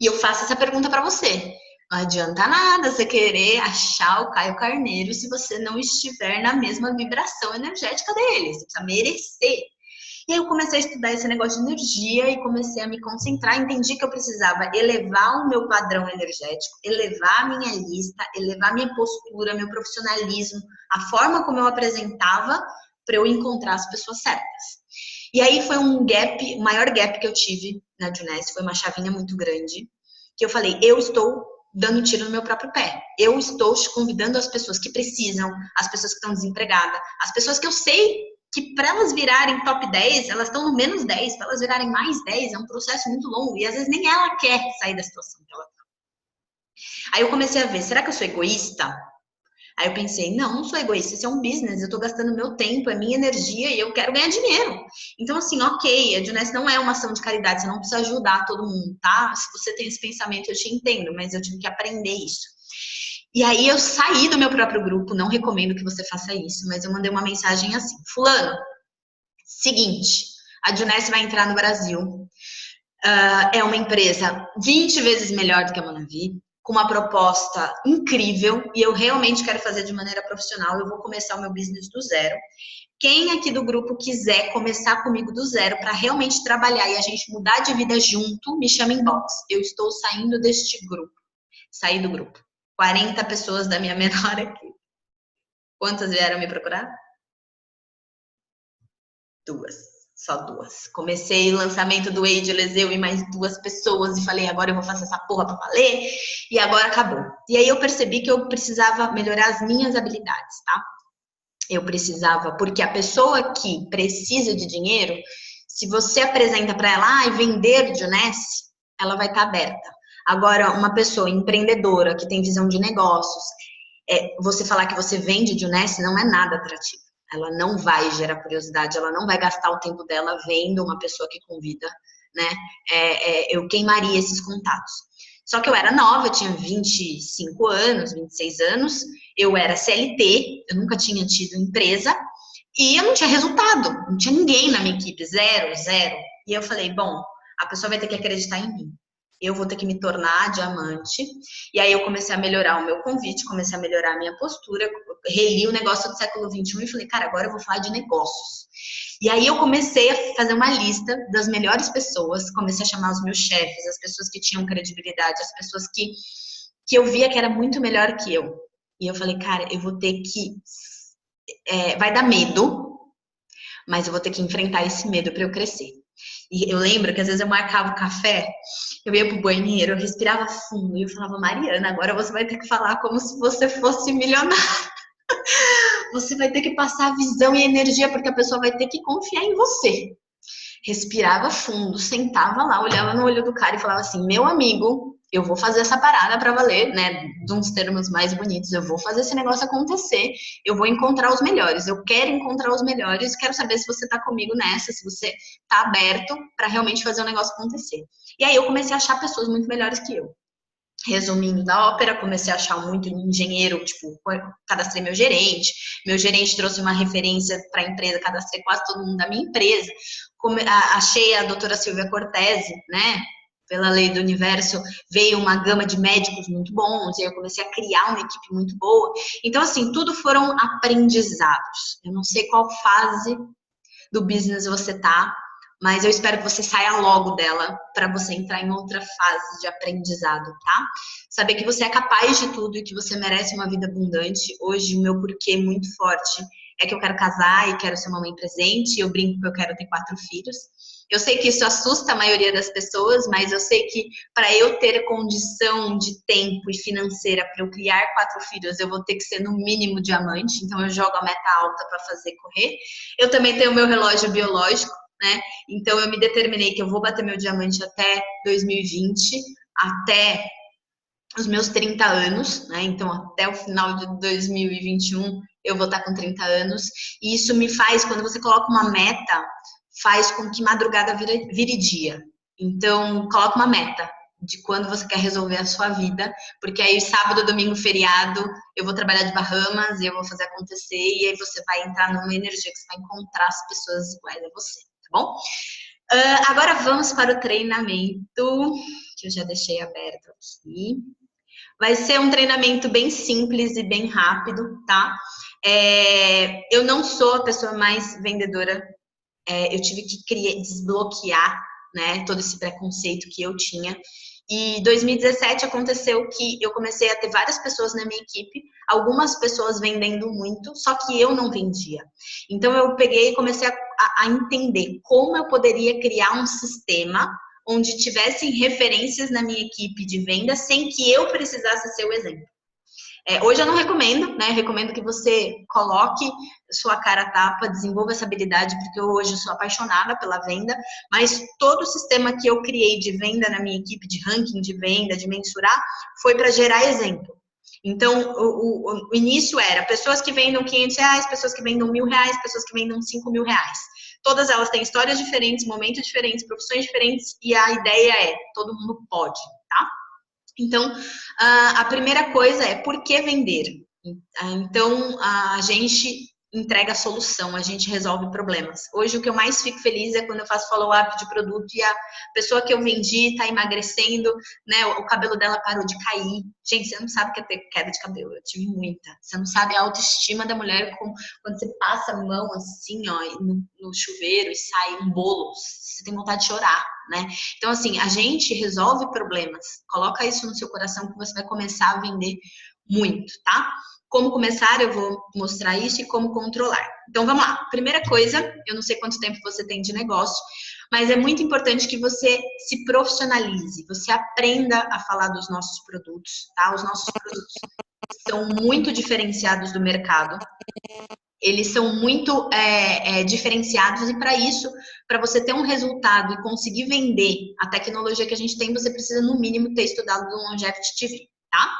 E eu faço essa pergunta para você. Não adianta nada você querer achar o Caio Carneiro se você não estiver na mesma vibração energética dele. Você precisa merecer. E aí eu comecei a estudar esse negócio de energia e comecei a me concentrar. Entendi que eu precisava elevar o meu padrão energético, elevar a minha lista, elevar a minha postura, meu profissionalismo, a forma como eu apresentava para eu encontrar as pessoas certas. E aí foi um gap, o maior gap que eu tive na Juness, foi uma chavinha muito grande, que eu falei, eu estou dando um tiro no meu próprio pé. Eu estou convidando as pessoas que precisam, as pessoas que estão desempregadas, as pessoas que eu sei que para elas virarem top 10, elas estão no menos 10, para elas virarem mais 10, é um processo muito longo, e às vezes nem ela quer sair da situação que ela está. Aí eu comecei a ver, será que eu sou egoísta? Aí eu pensei, não sou egoísta, isso é um business, eu tô gastando meu tempo, é minha energia e eu quero ganhar dinheiro. Então, assim, ok, a Juness não é uma ação de caridade, você não precisa ajudar todo mundo, tá? Se você tem esse pensamento, eu te entendo, mas eu tive que aprender isso. E aí eu saí do meu próprio grupo, não recomendo que você faça isso, mas eu mandei uma mensagem assim, fulano, Seguinte, a Juness vai entrar no Brasil. É uma empresa 20 vezes melhor do que a Monavi, com uma proposta incrível, e eu realmente quero fazer de maneira profissional. Eu vou começar o meu business do zero. Quem aqui do grupo quiser começar comigo do zero para realmente trabalhar e a gente mudar de vida junto, me chama inbox. Eu estou saindo deste grupo. Saí do grupo. 40 pessoas da minha menor equipe. Quantas vieram me procurar? 2. Só 2. Comecei o lançamento do Ageless, eu e mais 2 pessoas, e falei, agora eu vou fazer essa porra pra valer, e agora acabou. E aí eu percebi que eu precisava melhorar as minhas habilidades, tá? Eu precisava, porque a pessoa que precisa de dinheiro, se você apresenta para ela, vender Juness, ela vai estar aberta. Agora, uma pessoa empreendedora que tem visão de negócios, você falar que você vende Juness não é nada atrativo. Ela não vai gerar curiosidade, ela não vai gastar o tempo dela vendo uma pessoa que convida, né? Eu queimaria esses contatos. Só que eu era nova, eu tinha 25 anos, 26 anos, eu era CLT, eu nunca tinha tido empresa, e eu não tinha resultado, não tinha ninguém na minha equipe, zero. E eu falei, bom, a pessoa vai ter que acreditar em mim. Eu vou ter que me tornar diamante. E aí eu comecei a melhorar o meu convite, comecei a melhorar a minha postura, reli o negócio do século XXI e falei, cara, agora eu vou falar de negócios. E aí eu comecei a fazer uma lista das melhores pessoas, comecei a chamar os meus chefes, as pessoas que tinham credibilidade, as pessoas que eu via que era muito melhor que eu. E eu falei, cara, eu vou ter que... vai dar medo, mas eu vou ter que enfrentar esse medo para eu crescer. E eu lembro que às vezes eu marcava o café, eu ia pro banheiro, eu respirava fundo e eu falava, Mariana, agora você vai ter que falar como se você fosse milionária. Você vai ter que passar visão e energia, porque a pessoa vai ter que confiar em você. Respirava fundo, sentava lá, olhava no olho do cara e falava assim, meu amigo, eu vou fazer essa parada para valer, né? De uns termos mais bonitos, eu vou fazer esse negócio acontecer, eu vou encontrar os melhores, eu quero encontrar os melhores, quero saber se você tá comigo nessa, se você tá aberto para realmente fazer o negócio acontecer. E aí eu comecei a achar pessoas muito melhores que eu. Resumindo da ópera, comecei a achar muito engenheiro, tipo, cadastrei meu gerente trouxe uma referência para a empresa, cadastrei quase todo mundo da minha empresa, achei a doutora Silvia Cortese, né, pela lei do universo, veio uma gama de médicos muito bons, e eu comecei a criar uma equipe muito boa, então assim, tudo foram aprendizados, eu não sei qual fase do business você tá, mas eu espero que você saia logo dela para você entrar em outra fase de aprendizado, tá? Saber que você é capaz de tudo e que você merece uma vida abundante. Hoje, o meu porquê muito forte é que eu quero casar e quero ser mamãe presente. Eu brinco que eu quero ter 4 filhos. Eu sei que isso assusta a maioria das pessoas, mas eu sei que para eu ter condição de tempo e financeira para eu criar 4 filhos, eu vou ter que ser no mínimo diamante. Então, eu jogo a meta alta para fazer correr. Eu também tenho o meu relógio biológico, né? Então eu me determinei que eu vou bater meu diamante até 2020, até os meus 30 anos, né? Então até o final de 2021 eu vou estar com 30 anos. E isso me faz, quando você coloca uma meta, faz com que madrugada vire dia. Então coloca uma meta de quando você quer resolver a sua vida, porque aí sábado, domingo, feriado, eu vou trabalhar de Bahamas e eu vou fazer acontecer, e aí você vai entrar numa energia que você vai encontrar as pessoas iguais a você. Tá bom? Agora vamos para o treinamento, que eu já deixei aberto aqui. Vai ser um treinamento bem simples e bem rápido, tá? Eu não sou a pessoa mais vendedora. Eu tive que desbloquear, né, todo esse preconceito que eu tinha. E 2017 aconteceu que eu comecei a ter várias pessoas na minha equipe, algumas pessoas vendendo muito, só que eu não vendia. Então eu peguei e comecei a entender como eu poderia criar um sistema onde tivessem referências na minha equipe de venda sem que eu precisasse ser o exemplo. Hoje eu não recomendo, né? Recomendo que você coloque sua cara a tapa, desenvolva essa habilidade, porque eu hoje sou apaixonada pela venda, mas todo o sistema que eu criei de venda na minha equipe, de ranking de venda, de mensurar, foi para gerar exemplo. Então, o início era pessoas que vendam R$500, pessoas que vendam R$1.000, pessoas que vendam R$5.000. Todas elas têm histórias diferentes, momentos diferentes, profissões diferentes, e a ideia é, todo mundo pode, tá? Então, a primeira coisa é por que vender? Então, a gente entrega a solução, a gente resolve problemas. Hoje o que eu mais fico feliz é quando eu faço follow-up de produto e a pessoa que eu vendi está emagrecendo, né? O cabelo dela parou de cair. Gente, você não sabe o que é ter queda de cabelo, eu tive muita. Você não sabe a autoestima da mulher quando você passa a mão assim, ó, no chuveiro e sai um bolo, você tem vontade de chorar, né? Então, assim, a gente resolve problemas. Coloca isso no seu coração que você vai começar a vender muito, tá? Como começar, eu vou mostrar isso e como controlar. Então, vamos lá. Primeira coisa, eu não sei quanto tempo você tem de negócio, mas é muito importante que você se profissionalize, você aprenda a falar dos nossos produtos, tá? Os nossos produtos são muito diferenciados do mercado. Eles são muito diferenciados e para isso, para você ter um resultado e conseguir vender a tecnologia que a gente tem, você precisa no mínimo ter estudado do Longevity TV, tá?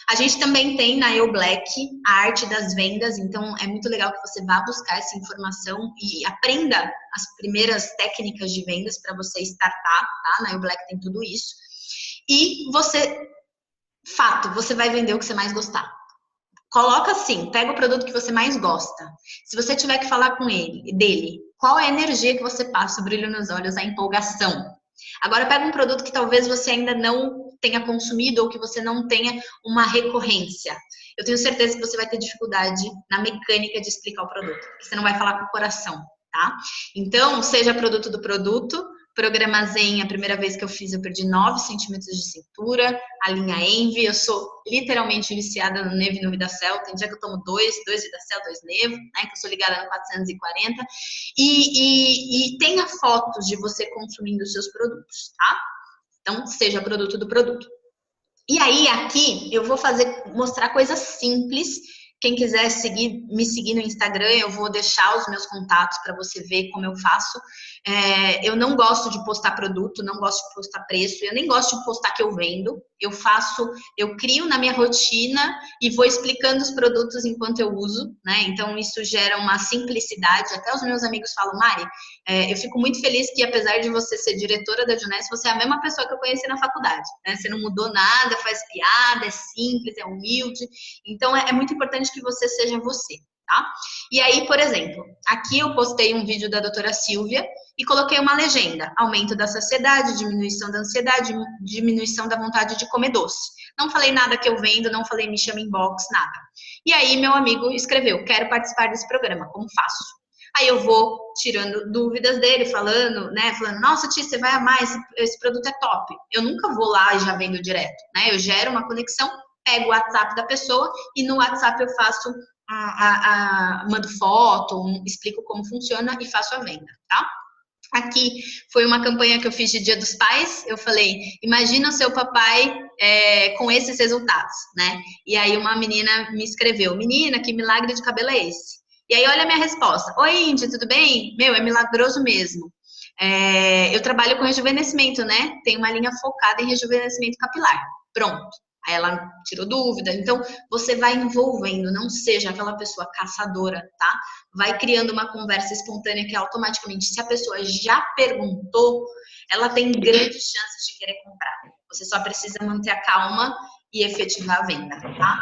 A gente também tem na Eu Black a arte das vendas, então é muito legal que você vá buscar essa informação e aprenda as primeiras técnicas de vendas para você startar, tá? Na Eu Black tem tudo isso. E você vai vender o que você mais gostar. Coloca assim, pega o produto que você mais gosta. Se você tiver que falar com dele, qual é a energia que você passa, o brilho nos olhos, a empolgação? Agora pega um produto que talvez você ainda não tenha consumido ou que você não tenha uma recorrência. Eu tenho certeza que você vai ter dificuldade na mecânica de explicar o produto, porque você não vai falar com o coração, tá? Então, seja produto do produto. Programa Zen, a primeira vez que eu fiz, eu perdi 9 centímetros de cintura. A linha Envy, eu sou literalmente viciada no Nevo e no Vidacel. Tem dia que eu tomo 2 Vidacel, 2 Nevo, né? Que eu sou ligada no 440. E tenha fotos de você consumindo os seus produtos, tá? Então, seja produto do produto. E aí, aqui, eu vou mostrar coisas simples. Quem quiser me seguir no Instagram, eu vou deixar os meus contatos para você ver como eu faço. Eu não gosto de postar produto, não gosto de postar preço, eu nem gosto de postar que eu vendo. Eu crio na minha rotina e vou explicando os produtos enquanto eu uso, né? Então, isso gera uma simplicidade. Até os meus amigos falam, Mari, eu fico muito feliz que, apesar de você ser diretora da Juness, você é a mesma pessoa que eu conheci na faculdade, né? Você não mudou nada, faz piada, é simples, é humilde. Então, é muito importante que você seja você, tá? E aí, por exemplo, aqui eu postei um vídeo da doutora Silvia e coloquei uma legenda: aumento da saciedade, diminuição da ansiedade, diminuição da vontade de comer doce. Não falei nada que eu vendo, não falei me chama inbox, nada. E aí meu amigo escreveu: quero participar desse programa, como faço? Aí eu vou tirando dúvidas dele, falando, nossa, tia, você vai amar, esse produto é top. Eu nunca vou lá e já vendo direto, né? Eu gero uma conexão, pego o WhatsApp da pessoa e no WhatsApp eu faço mando foto, explico como funciona e faço a venda, tá? Aqui foi uma campanha que eu fiz de Dia dos Pais. Eu falei, imagina o seu papai com esses resultados, né? E aí uma menina me escreveu, menina, que milagre de cabelo é esse? E aí olha a minha resposta. Oi, Índia, tudo bem? Meu, é milagroso mesmo. Eu trabalho com rejuvenescimento, né? Tem uma linha focada em rejuvenescimento capilar. Pronto. Aí ela tirou dúvida. Então, você vai envolvendo, não seja aquela pessoa caçadora, tá? Vai criando uma conversa espontânea que automaticamente, se a pessoa já perguntou, ela tem grandes chances de querer comprar. Você só precisa manter a calma e efetivar a venda, tá?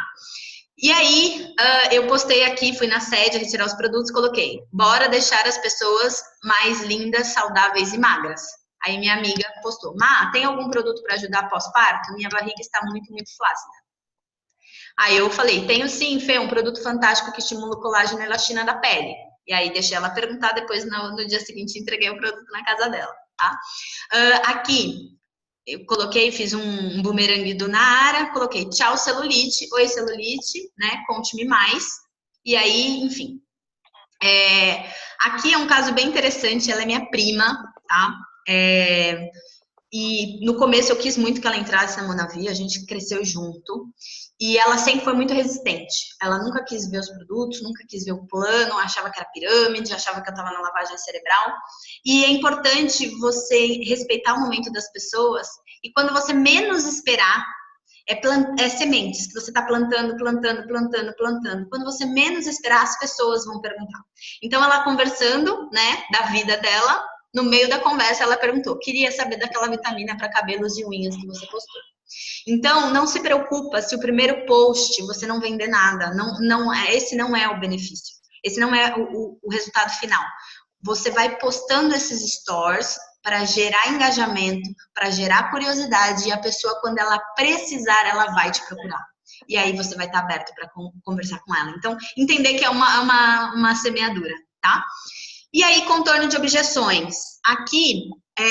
E aí, eu postei aqui, fui na sede retirar os produtos, coloquei, bora deixar as pessoas mais lindas, saudáveis e magras. Aí minha amiga postou, tem algum produto para ajudar pós-parto? Minha barriga está muito, muito flácida. Aí eu falei, tenho sim, Fê, um produto fantástico que estimula o colágeno e a elastina da pele. E aí deixei ela perguntar, depois no dia seguinte entreguei o produto na casa dela, tá? Aqui, eu coloquei, fiz um bumerangue do Nara, coloquei tchau celulite, oi celulite, né, conte-me mais. E aí, enfim. Aqui é um caso bem interessante, ela é minha prima, tá? E no começo eu quis muito que ela entrasse na Monavi, a gente cresceu junto, e ela sempre foi muito resistente. Ela nunca quis ver os produtos, nunca quis ver o plano, achava que era pirâmide, achava que eu estava na lavagem cerebral. E é importante você respeitar o momento das pessoas, e quando você menos esperar, é sementes que você está plantando. Quando você menos esperar, as pessoas vão perguntar. Então, ela conversando, né, da vida dela, no meio da conversa, ela perguntou, queria saber daquela vitamina para cabelos e unhas que você postou. Então, não se preocupa se o primeiro post você não vender nada. Esse não é o benefício. Esse não é o resultado final. Você vai postando esses stories para gerar engajamento, para gerar curiosidade, e a pessoa, quando ela precisar, ela vai te procurar. E aí você vai estar aberto para conversar com ela. Então, entender que é uma semeadura, tá? E aí, contorno de objeções. Aqui,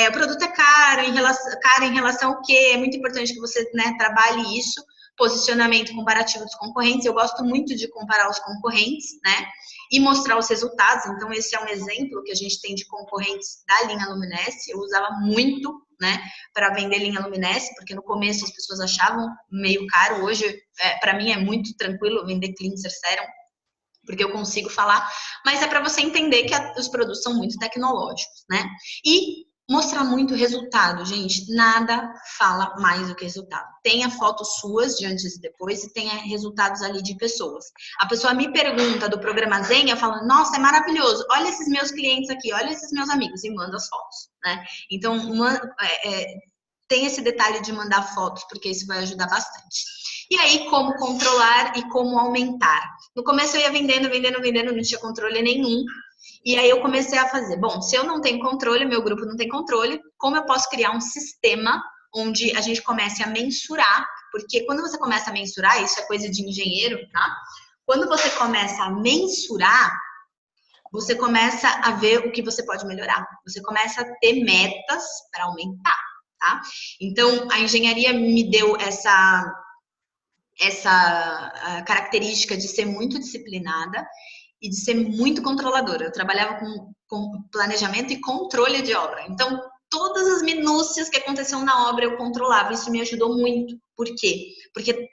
o produto é caro em relação ao quê? É muito importante que você, né, trabalhe isso. Posicionamento comparativo dos concorrentes. Eu gosto muito de comparar os concorrentes, né? E mostrar os resultados. Então, esse é um exemplo que a gente tem de concorrentes da linha Luminesce. Eu usava muito, né, para vender linha Luminesce, porque no começo as pessoas achavam meio caro. Hoje, para mim, é muito tranquilo vender Cleanser Serum, porque eu consigo falar, mas é para você entender que os produtos são muito tecnológicos, né? E mostrar muito resultado, gente. Nada fala mais do que resultado. Tenha fotos suas de antes e depois e tenha resultados ali de pessoas. A pessoa me pergunta do programa Zen, eu falo, nossa, é maravilhoso. Olha esses meus clientes aqui, olha esses meus amigos, e manda as fotos, né? Então, tem esse detalhe de mandar fotos, porque isso vai ajudar bastante. E aí, como controlar e como aumentar? No começo eu ia vendendo, não tinha controle nenhum. E aí eu comecei a fazer, bom, se eu não tenho controle, meu grupo não tem controle, como eu posso criar um sistema onde a gente comece a mensurar? Porque quando você começa a mensurar, isso é coisa de engenheiro, tá? Quando você começa a mensurar, você começa a ver o que você pode melhorar. Você começa a ter metas para aumentar, tá? Então, a engenharia me deu essa característica de ser muito disciplinada e de ser muito controladora. Eu trabalhava com planejamento e controle de obra. Então, todas as minúcias que aconteciam na obra eu controlava. Isso me ajudou muito. Por quê? Porque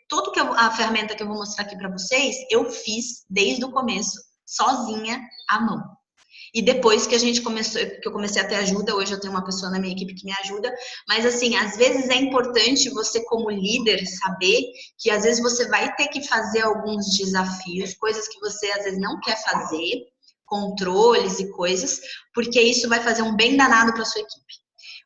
a ferramenta que eu vou mostrar aqui para vocês, eu fiz desde o começo, sozinha, à mão. E depois que eu comecei a ter ajuda, hoje eu tenho uma pessoa na minha equipe que me ajuda, mas assim, às vezes é importante você como líder saber que às vezes você vai ter que fazer alguns desafios, coisas que você às vezes não quer fazer, controles e coisas, porque isso vai fazer um bem danado para sua equipe.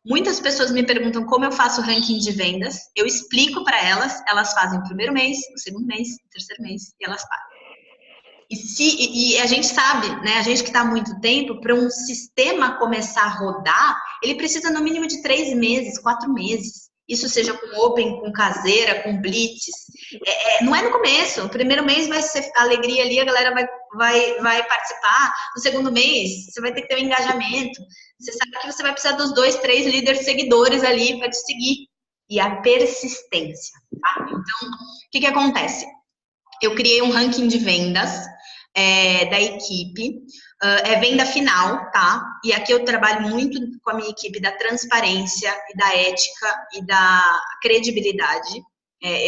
Muitas pessoas me perguntam como eu faço ranking de vendas, eu explico para elas fazem o primeiro mês, o segundo mês, o terceiro mês e elas param. E a gente sabe, né, a gente que está há muito tempo, para um sistema começar a rodar, ele precisa no mínimo de 3 meses, 4 meses. Isso seja com Open, com caseira, com Blitz. Não é no começo. O primeiro mês vai ser alegria ali, a galera vai participar. No segundo mês, você vai ter que ter um engajamento. Você sabe que você vai precisar dos 2, 3 líderes seguidores ali para te seguir. E a persistência, tá? Então, o que acontece? Eu criei um ranking de vendas da equipe, venda final, tá? E aqui eu trabalho muito com a minha equipe da transparência e da ética e da credibilidade.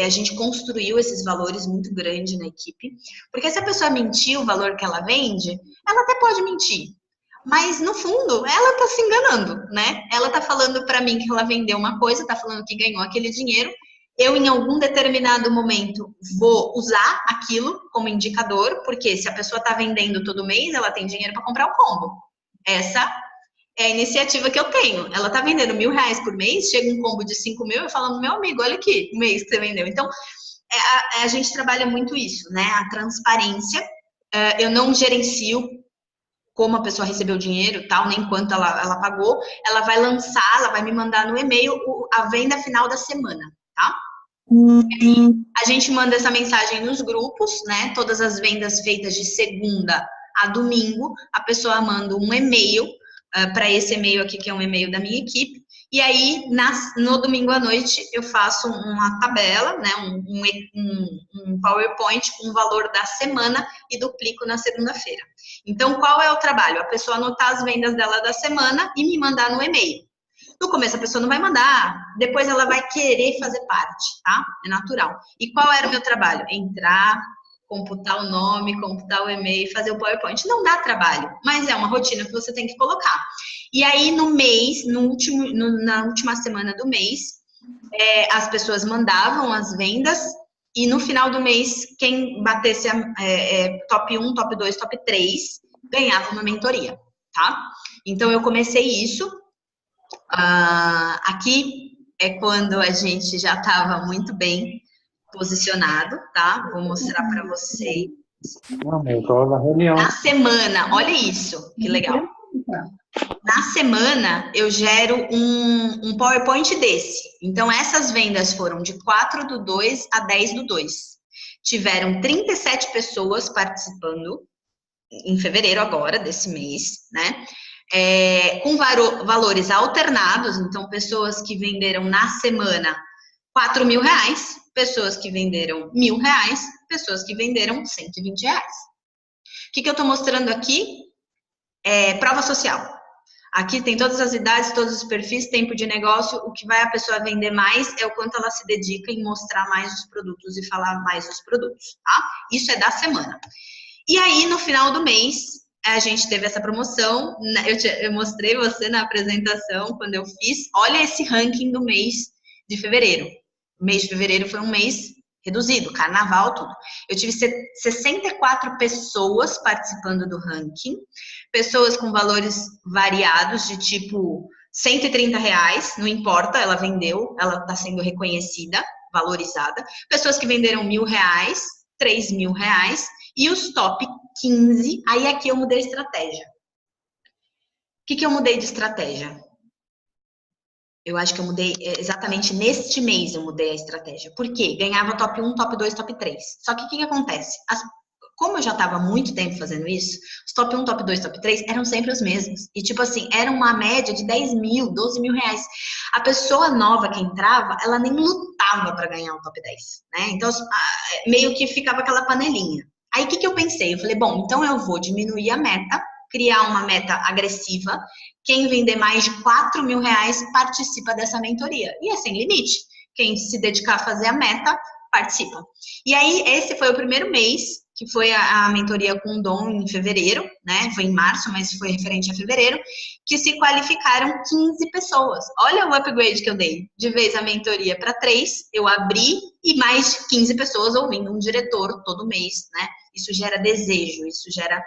A gente construiu esses valores muito grandes na equipe, porque se a pessoa mentir o valor que ela vende, ela até pode mentir, mas no fundo ela tá se enganando, né? Ela tá falando para mim que ela vendeu uma coisa, tá falando que ganhou aquele dinheiro. Eu, em algum determinado momento, vou usar aquilo como indicador, porque se a pessoa está vendendo todo mês, ela tem dinheiro para comprar o combo. Essa é a iniciativa que eu tenho. Ela está vendendo R$1.000 por mês, chega um combo de 5 mil, eu falo, meu amigo, olha aqui, o mês que você vendeu. Então, a gente trabalha muito isso, né? A transparência. Eu não gerencio como a pessoa recebeu o dinheiro, tal, nem quanto ela pagou. Ela vai lançar, ela vai me mandar no e-mail a venda final da semana, tá? A gente manda essa mensagem nos grupos, né? Todas as vendas feitas de segunda a domingo, a pessoa manda um e-mail para esse e-mail aqui, que é um e-mail da minha equipe, e aí no domingo à noite eu faço uma tabela, né? Um PowerPoint com o valor da semana e duplico na segunda-feira. Então, qual é o trabalho? A pessoa anotar as vendas dela da semana e me mandar no e-mail. No começo a pessoa não vai mandar, depois ela vai querer fazer parte, tá? É natural. E qual era o meu trabalho? Entrar, computar o nome, computar o e-mail, fazer o PowerPoint. Não dá trabalho, mas é uma rotina que você tem que colocar. E aí no mês, na última semana do mês, as pessoas mandavam as vendas e no final do mês, quem batesse top 1, top 2, top 3, ganhava uma mentoria, tá? Então eu comecei isso. Aqui é quando a gente já estava muito bem posicionado, tá? Vou mostrar para vocês. Não, eu tô na reunião. Na semana, olha isso, que legal. Na semana, eu gero um PowerPoint desse. Então, essas vendas foram de 4/2 a 10/2. Tiveram 37 pessoas participando em fevereiro agora, desse mês, né? Com valores alternados, então pessoas que venderam na semana R$ 4.000, pessoas que venderam R$ 1.000, pessoas que venderam R$ 120. O que eu estou mostrando aqui? Prova social. Aqui tem todas as idades, todos os perfis, tempo de negócio. O que vai a pessoa vender mais é o quanto ela se dedica em mostrar mais os produtos e falar mais dos produtos, tá? Isso é da semana. E aí, no final do mês, a gente teve essa promoção. Eu mostrei você na apresentação quando eu fiz. Olha esse ranking do mês de fevereiro. O mês de fevereiro foi um mês reduzido, carnaval, tudo. Eu tive 64 pessoas participando do ranking, pessoas com valores variados, de tipo R$ 130, não importa, ela vendeu, ela está sendo reconhecida, valorizada. Pessoas que venderam R$ 1.000, R$ 3.000, e os top 15, aí aqui eu mudei a estratégia. O que eu mudei de estratégia? Eu acho que eu mudei exatamente neste mês, eu mudei a estratégia. Por quê? Ganhava top 1, top 2, top 3. Só que o que acontece? Como eu já estava há muito tempo fazendo isso, os top 1, top 2, top 3 eram sempre os mesmos. E tipo assim, era uma média de 10.000, R$ 12.000. A pessoa nova que entrava, ela nem lutava para ganhar o top 10, né? Então, meio que ficava aquela panelinha. Aí o que eu pensei? Eu falei, bom, então eu vou diminuir a meta, criar uma meta agressiva. Quem vender mais de R$ 4.000 participa dessa mentoria. E é sem limite. Quem se dedicar a fazer a meta, participa. E aí, esse foi o primeiro mês, que foi a mentoria com o Dom em fevereiro, né? Foi em março, mas foi referente a fevereiro, que se qualificaram 15 pessoas. Olha o upgrade que eu dei. De vez a mentoria para 3, eu abri e mais 15 pessoas ouvindo um diretor todo mês, né? Isso gera desejo, isso gera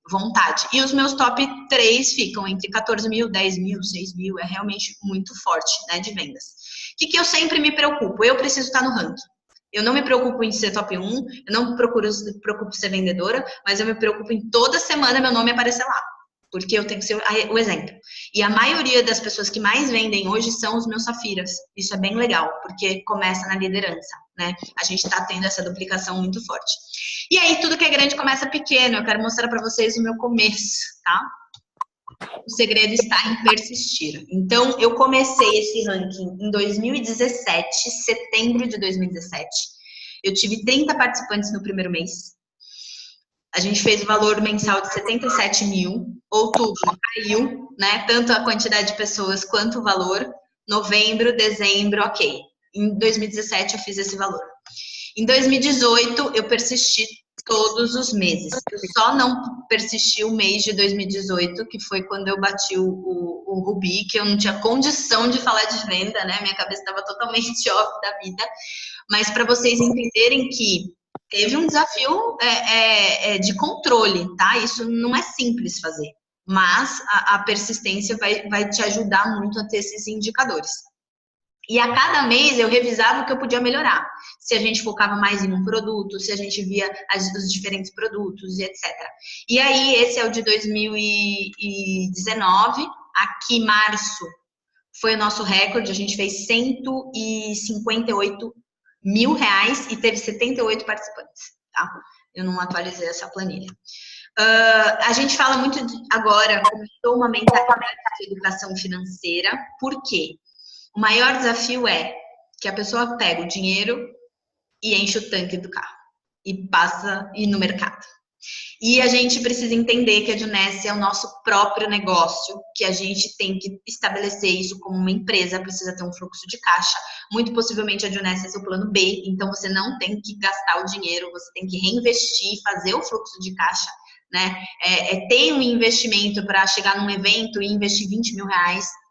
vontade. E os meus top 3 ficam entre 14.000, 10.000, 6.000. É realmente muito forte, né, de vendas. O que eu sempre me preocupo? Eu preciso estar no ranking. Eu não me preocupo em ser top 1, eu não me preocupo em ser vendedora, mas eu me preocupo em toda semana meu nome aparecer lá. Porque eu tenho que ser o exemplo. E a maioria das pessoas que mais vendem hoje são os meus safiras. Isso é bem legal, porque começa na liderança, né? A gente está tendo essa duplicação muito forte. E aí, tudo que é grande começa pequeno. Eu quero mostrar para vocês o meu começo, tá? O segredo está em persistir. Então, eu comecei esse ranking em 2017, setembro de 2017. Eu tive 30 participantes no primeiro mês. A gente fez o valor mensal de 77 mil. Outubro caiu, né? Tanto a quantidade de pessoas quanto o valor. Novembro, dezembro, ok. Em 2017 eu fiz esse valor. Em 2018 eu persisti todos os meses. Eu só não persisti o mês de 2018, que foi quando eu bati o Rubi, que eu não tinha condição de falar de venda, né? Minha cabeça estava totalmente off da vida. Mas para vocês entenderem que teve um desafio de controle, tá? Isso não é simples fazer, mas a persistência vai te ajudar muito a ter esses indicadores. E a cada mês eu revisava o que eu podia melhorar. Se a gente focava mais em um produto, se a gente via os diferentes produtos e etc. E aí, esse é o de 2019. Aqui, março, foi o nosso recorde. A gente fez R$ 158 mil e teve 78 participantes, tá? Eu não atualizei essa planilha. A gente fala muito agora, começou uma mentalidade de educação financeira. Por quê? O maior desafio é que a pessoa pega o dinheiro e enche o tanque do carro e passa ir no mercado. E a gente precisa entender que a Junesse é o nosso próprio negócio, que a gente tem que estabelecer isso como uma empresa, precisa ter um fluxo de caixa. Muito possivelmente a Junesse é seu plano B, então você não tem que gastar o dinheiro, você tem que reinvestir, fazer o fluxo de caixa, né? Ter um investimento para chegar num evento e investir R$ 20 mil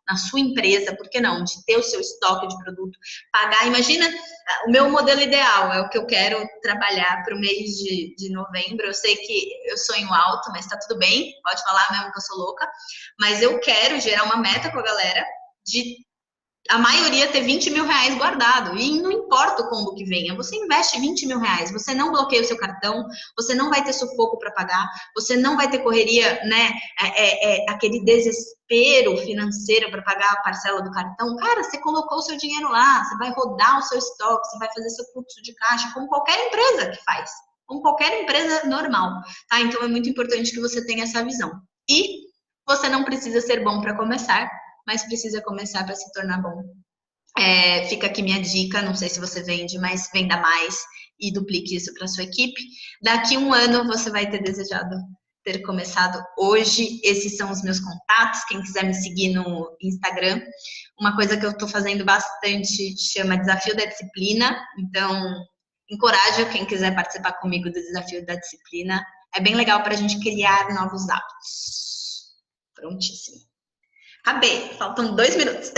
na sua empresa, por que não? De ter o seu estoque de produto, pagar. Imagina, o meu modelo ideal é o que eu quero trabalhar para o mês de novembro. Eu sei que eu sonho alto, mas tá tudo bem, pode falar mesmo que eu sou louca, mas eu quero gerar uma meta com a galera de a maioria ter 20 mil reais guardado. E não importa o combo que venha, você investe 20 mil reais, você não bloqueia o seu cartão, você não vai ter sufoco para pagar, você não vai ter correria, né? Aquele desespero financeiro para pagar a parcela do cartão. Cara, você colocou o seu dinheiro lá, você vai rodar o seu estoque, você vai fazer seu fluxo de caixa, como qualquer empresa que faz, como qualquer empresa normal, tá? Então é muito importante que você tenha essa visão. E você não precisa ser bom para começar, mas precisa começar para se tornar bom. Fica aqui minha dica, não sei se você vende, mas venda mais e duplique isso para sua equipe. Daqui 1 ano você vai ter desejado ter começado hoje. Esses são os meus contatos, quem quiser me seguir no Instagram. Uma coisa que eu estou fazendo bastante chama Desafio da Disciplina, então encorajo quem quiser participar comigo do Desafio da Disciplina. É bem legal para a gente criar novos hábitos. Prontíssimo. Acabei, faltam 2 minutos.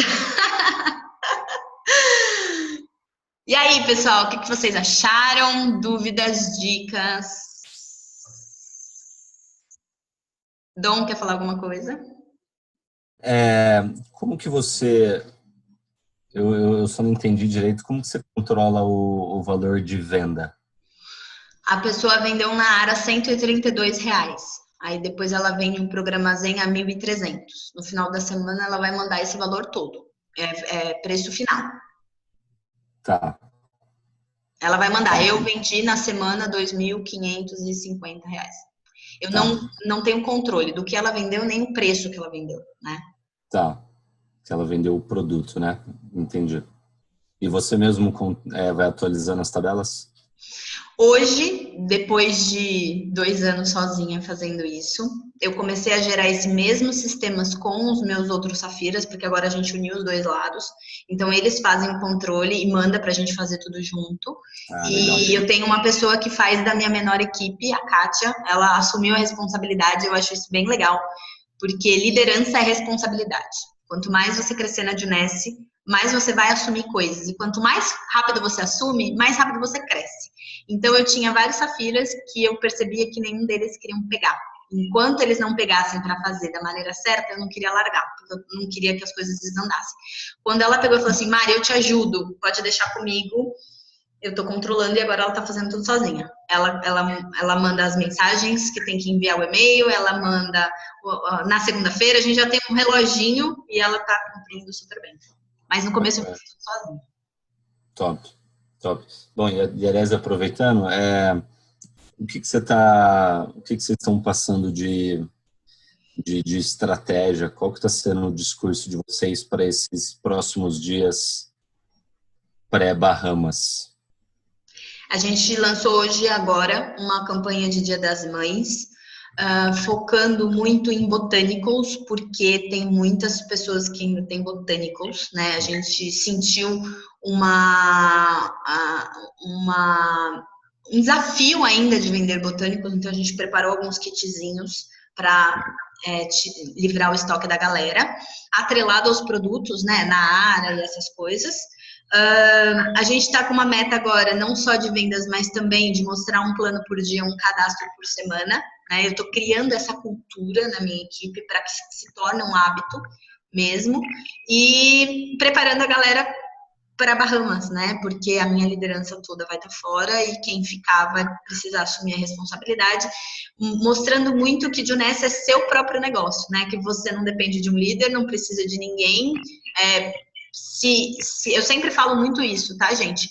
E aí, pessoal, o que vocês acharam? Dúvidas, dicas? Dom, quer falar alguma coisa? Como que você... Eu só não entendi direito. Como que você controla o valor de venda? A pessoa vendeu na área R$132. Aí depois ela vende um programa Zen a 1.300. No final da semana ela vai mandar esse valor todo. É preço final. Tá. Ela vai mandar, eu vendi na semana R$2.550. Eu não tenho controle do que ela vendeu, nem o preço que ela vendeu, né? Tá. Que ela vendeu o produto, né? Entendi. E você mesmo vai atualizando as tabelas? Hoje, depois de 2 anos sozinha fazendo isso, eu comecei a gerar esse mesmo sistemas com os meus outros safiras, porque agora a gente uniu os 2 lados. Então, eles fazem o controle e manda pra gente fazer tudo junto. E eu tenho uma pessoa que faz da minha menor equipe, a Kátia, ela assumiu a responsabilidade, eu acho isso bem legal, porque liderança é responsabilidade. Quanto mais você crescer na Junesse, mais você vai assumir coisas. E quanto mais rápido você assume, mais rápido você cresce. Então, eu tinha vários safiras que eu percebia que nenhum deles queriam pegar. Enquanto eles não pegassem para fazer da maneira certa, eu não queria largar, porque eu não queria que as coisas desandassem. Quando ela pegou e falou assim, Mari, eu te ajudo, pode deixar comigo, eu tô controlando e agora ela tá fazendo tudo sozinha. Ela manda as mensagens que tem que enviar o e-mail, ela manda na segunda-feira, a gente já tem um reloginho e ela tá cumprindo super bem. Mas no começo eu fiz tudo sozinha. Top. Bom, e aliás, aproveitando, o que vocês estão passando de estratégia? Qual que está sendo o discurso de vocês para esses próximos dias pré-Bahamas? A gente lançou hoje, agora, uma campanha de Dia das Mães, focando muito em botanicals, porque tem muitas pessoas que ainda têm botanicals, né? A gente sentiu um desafio ainda de vender botânicos, então a gente preparou alguns kitzinhos para livrar o estoque da galera, atrelado aos produtos, né, na área e essas coisas. A gente está com uma meta agora, não só de vendas, mas também de mostrar um plano por dia, um cadastro por semana, né? Eu estou criando essa cultura na minha equipe para que se torne um hábito mesmo, e preparando a galera para Bahamas, né? Porque a minha liderança toda vai estar fora e quem ficar vai precisar assumir a responsabilidade, mostrando muito que Junesse é seu próprio negócio, né? Que você não depende de um líder, não precisa de ninguém. Eu sempre falo muito isso, tá, gente?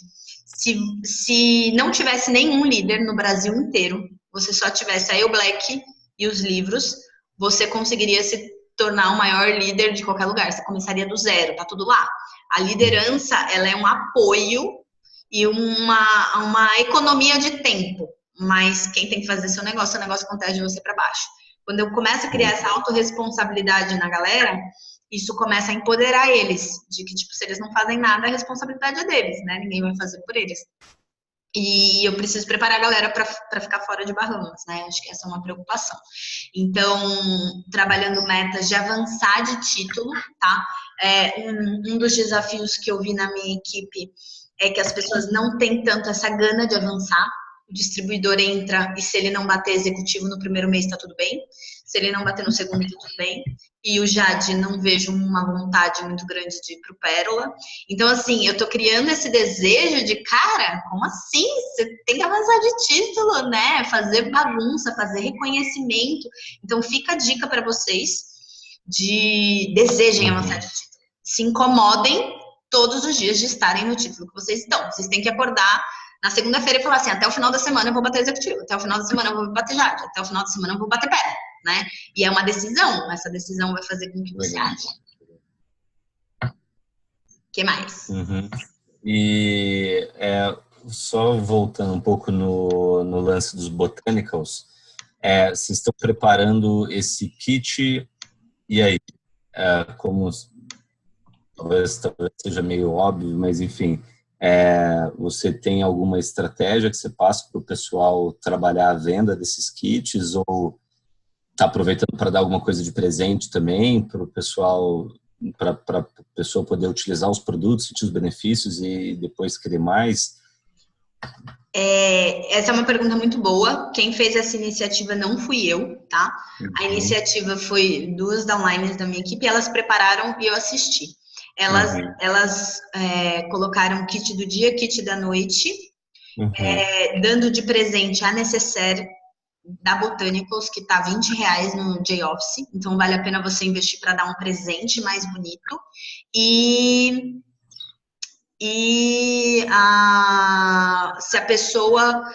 Se não tivesse nenhum líder no Brasil inteiro, você só tivesse a Eu Black e os livros, você conseguiria se tornar o maior líder de qualquer lugar. Você começaria do zero, tá tudo lá. A liderança, ela é um apoio e uma economia de tempo, mas quem tem que fazer seu negócio acontece de você para baixo. Quando eu começo a criar essa autorresponsabilidade na galera, isso começa a empoderar eles, de que, tipo, se eles não fazem nada, a responsabilidade é deles, né? Ninguém vai fazer por eles. E eu preciso preparar a galera para ficar fora de Bahamas, né? Acho que essa é uma preocupação. Então, trabalhando metas de avançar de título, tá? Um dos desafios que eu vi na minha equipe é que as pessoas não têm tanto essa gana de avançar. o distribuidor entra e se ele não bater executivo no primeiro mês, tá tudo bem. Se ele não bater no segundo, tá tudo bem. E o Jade, não vejo uma vontade muito grande de ir pro Pérola. Então, assim, eu tô criando esse desejo de, cara, como assim? Você tem que avançar de título, né? Fazer bagunça, fazer reconhecimento. Então, fica a dica para vocês de desejem avançar de título. Se incomodem todos os dias de estarem no título que vocês estão. Vocês têm que acordar na segunda-feira e falar assim, até o final da semana eu vou bater executivo, até o final da semana eu vou bater Jade, até o final da semana eu vou bater Pérola, né? E é uma decisão, essa decisão vai fazer com que você age. O que mais? E só voltando um pouco no lance dos botanicals, vocês estão preparando esse kit, e aí, como talvez seja meio óbvio, mas enfim, você tem alguma estratégia que você passa para o pessoal trabalhar a venda desses kits, ou está aproveitando para dar alguma coisa de presente também para o pessoal, para a pessoa poder utilizar os produtos, sentir os benefícios e depois querer mais? Essa é uma pergunta muito boa. Quem fez essa iniciativa não fui eu, tá? A iniciativa foi duas downlines da minha equipe, elas prepararam e eu assisti. Elas colocaram kit do dia, kit da noite, dando de presente a necessaire da Botanicals, que tá R$20 no J-Office, então vale a pena você investir para dar um presente mais bonito. Se a pessoa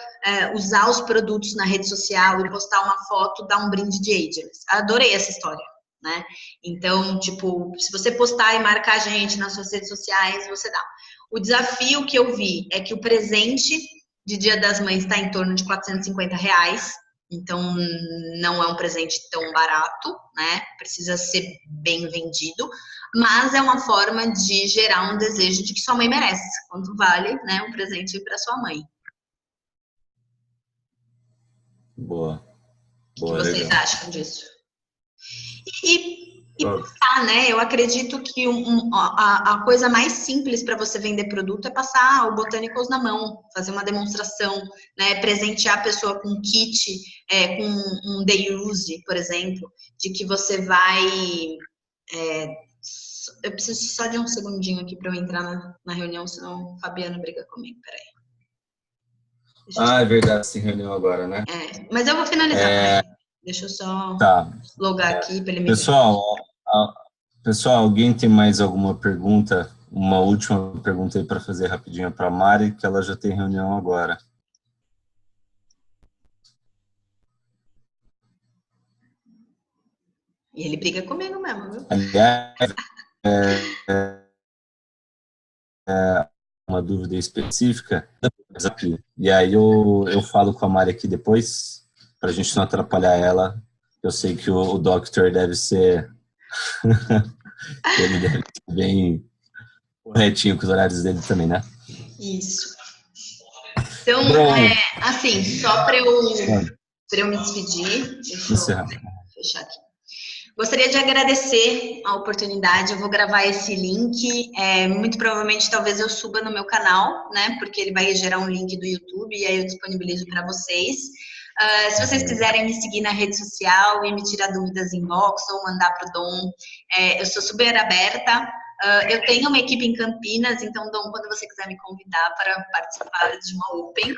usar os produtos na rede social e postar uma foto, dá um brinde de Ageless. Adorei essa história, né? Então, tipo, se você postar e marcar a gente nas suas redes sociais, você dá. O desafio que eu vi é que o presente de Dia das Mães está em torno de R$450, então não é um presente tão barato, né? Precisa ser bem vendido, mas é uma forma de gerar um desejo de que sua mãe merece, quanto vale, né, um presente para sua mãe. Boa. O que vocês legal. acham disso? E passar, né? Eu acredito que a coisa mais simples para você vender produto é passar o Botanicals na mão, fazer uma demonstração, né? Presentear a pessoa com um kit, com um day use, por exemplo, de que você vai... eu preciso só de um segundinho aqui para eu entrar na reunião, senão o Fabiano briga comigo, peraí. É verdade, sem reunião agora, né? Mas eu vou finalizar. Deixa eu só logar aqui para ele me Pessoal, alguém tem mais alguma pergunta? Uma última pergunta aí para fazer rapidinho para a Mari, que ela já tem reunião agora. E ele briga comigo mesmo, viu? Aliás, uma dúvida específica, e aí eu falo com a Mari aqui depois, para a gente não atrapalhar ela. Eu sei que o Doctor deve ser ele deve ser bem corretinho com os horários dele também, né? Isso. Então, assim, só para eu me despedir, deixa eu fechar aqui. Gostaria de agradecer a oportunidade, eu vou gravar esse link, muito provavelmente talvez eu suba no meu canal, né, porque ele vai gerar um link do YouTube e aí eu disponibilizo para vocês. Se vocês quiserem me seguir na rede social e me tirar dúvidas em inbox ou mandar para o Dom, eu sou super aberta. Eu tenho uma equipe em Campinas, então, Dom, quando você quiser me convidar para participar de uma Open,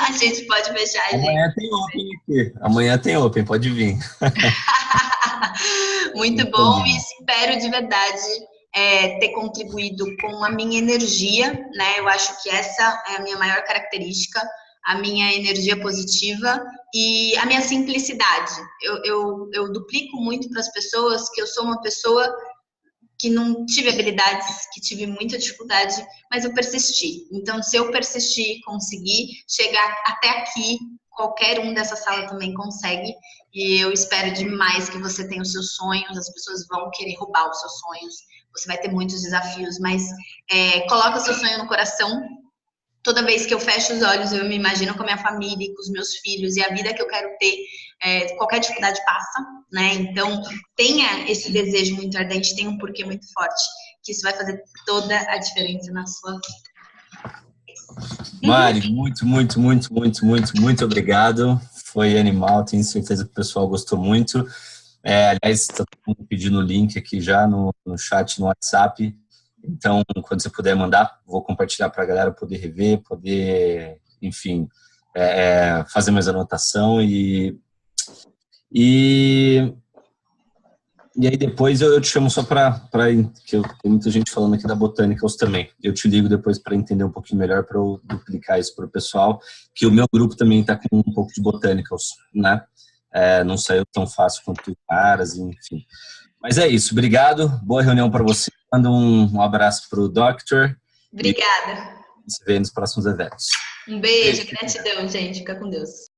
a gente pode fechar a agenda. Amanhã tem Open aqui. Amanhã tem Open, pode vir. Muito bom, e espero de verdade ter contribuído com a minha energia, né? Eu acho que essa é a minha maior característica, a minha energia positiva e a minha simplicidade. Eu duplico muito para as pessoas que eu sou uma pessoa que não tive habilidades, que tive muita dificuldade, mas eu persisti. Então, se eu persistir e conseguir chegar até aqui, qualquer um dessa sala também consegue. E eu espero demais que você tenha os seus sonhos, as pessoas vão querer roubar os seus sonhos, você vai ter muitos desafios, mas coloca o seu sonho no coração. Toda vez que eu fecho os olhos, eu me imagino com a minha família, com os meus filhos, e a vida que eu quero ter, qualquer dificuldade passa, né? Então, tenha esse desejo muito ardente, tenha um porquê muito forte, que isso vai fazer toda a diferença na sua vida. Mari, muito obrigado. Foi animal, tenho certeza que o pessoal gostou muito. Aliás, está todo mundo pedindo o link aqui já no chat, no WhatsApp. Então, quando você puder mandar, vou compartilhar para a galera poder rever, poder, enfim, fazer mais anotação e aí depois eu te chamo só que eu tenho muita gente falando aqui da Botanicals também. Eu te ligo depois para entender um pouquinho melhor, para eu duplicar isso para o pessoal, que o meu grupo também está com um pouco de Botanicals, né? Não saiu tão fácil quanto os caras, enfim. Mas é isso, obrigado, boa reunião para você. Manda um abraço para o Doctor. Obrigada. E se vê nos próximos eventos. Um beijo, gratidão, gente. Fica com Deus.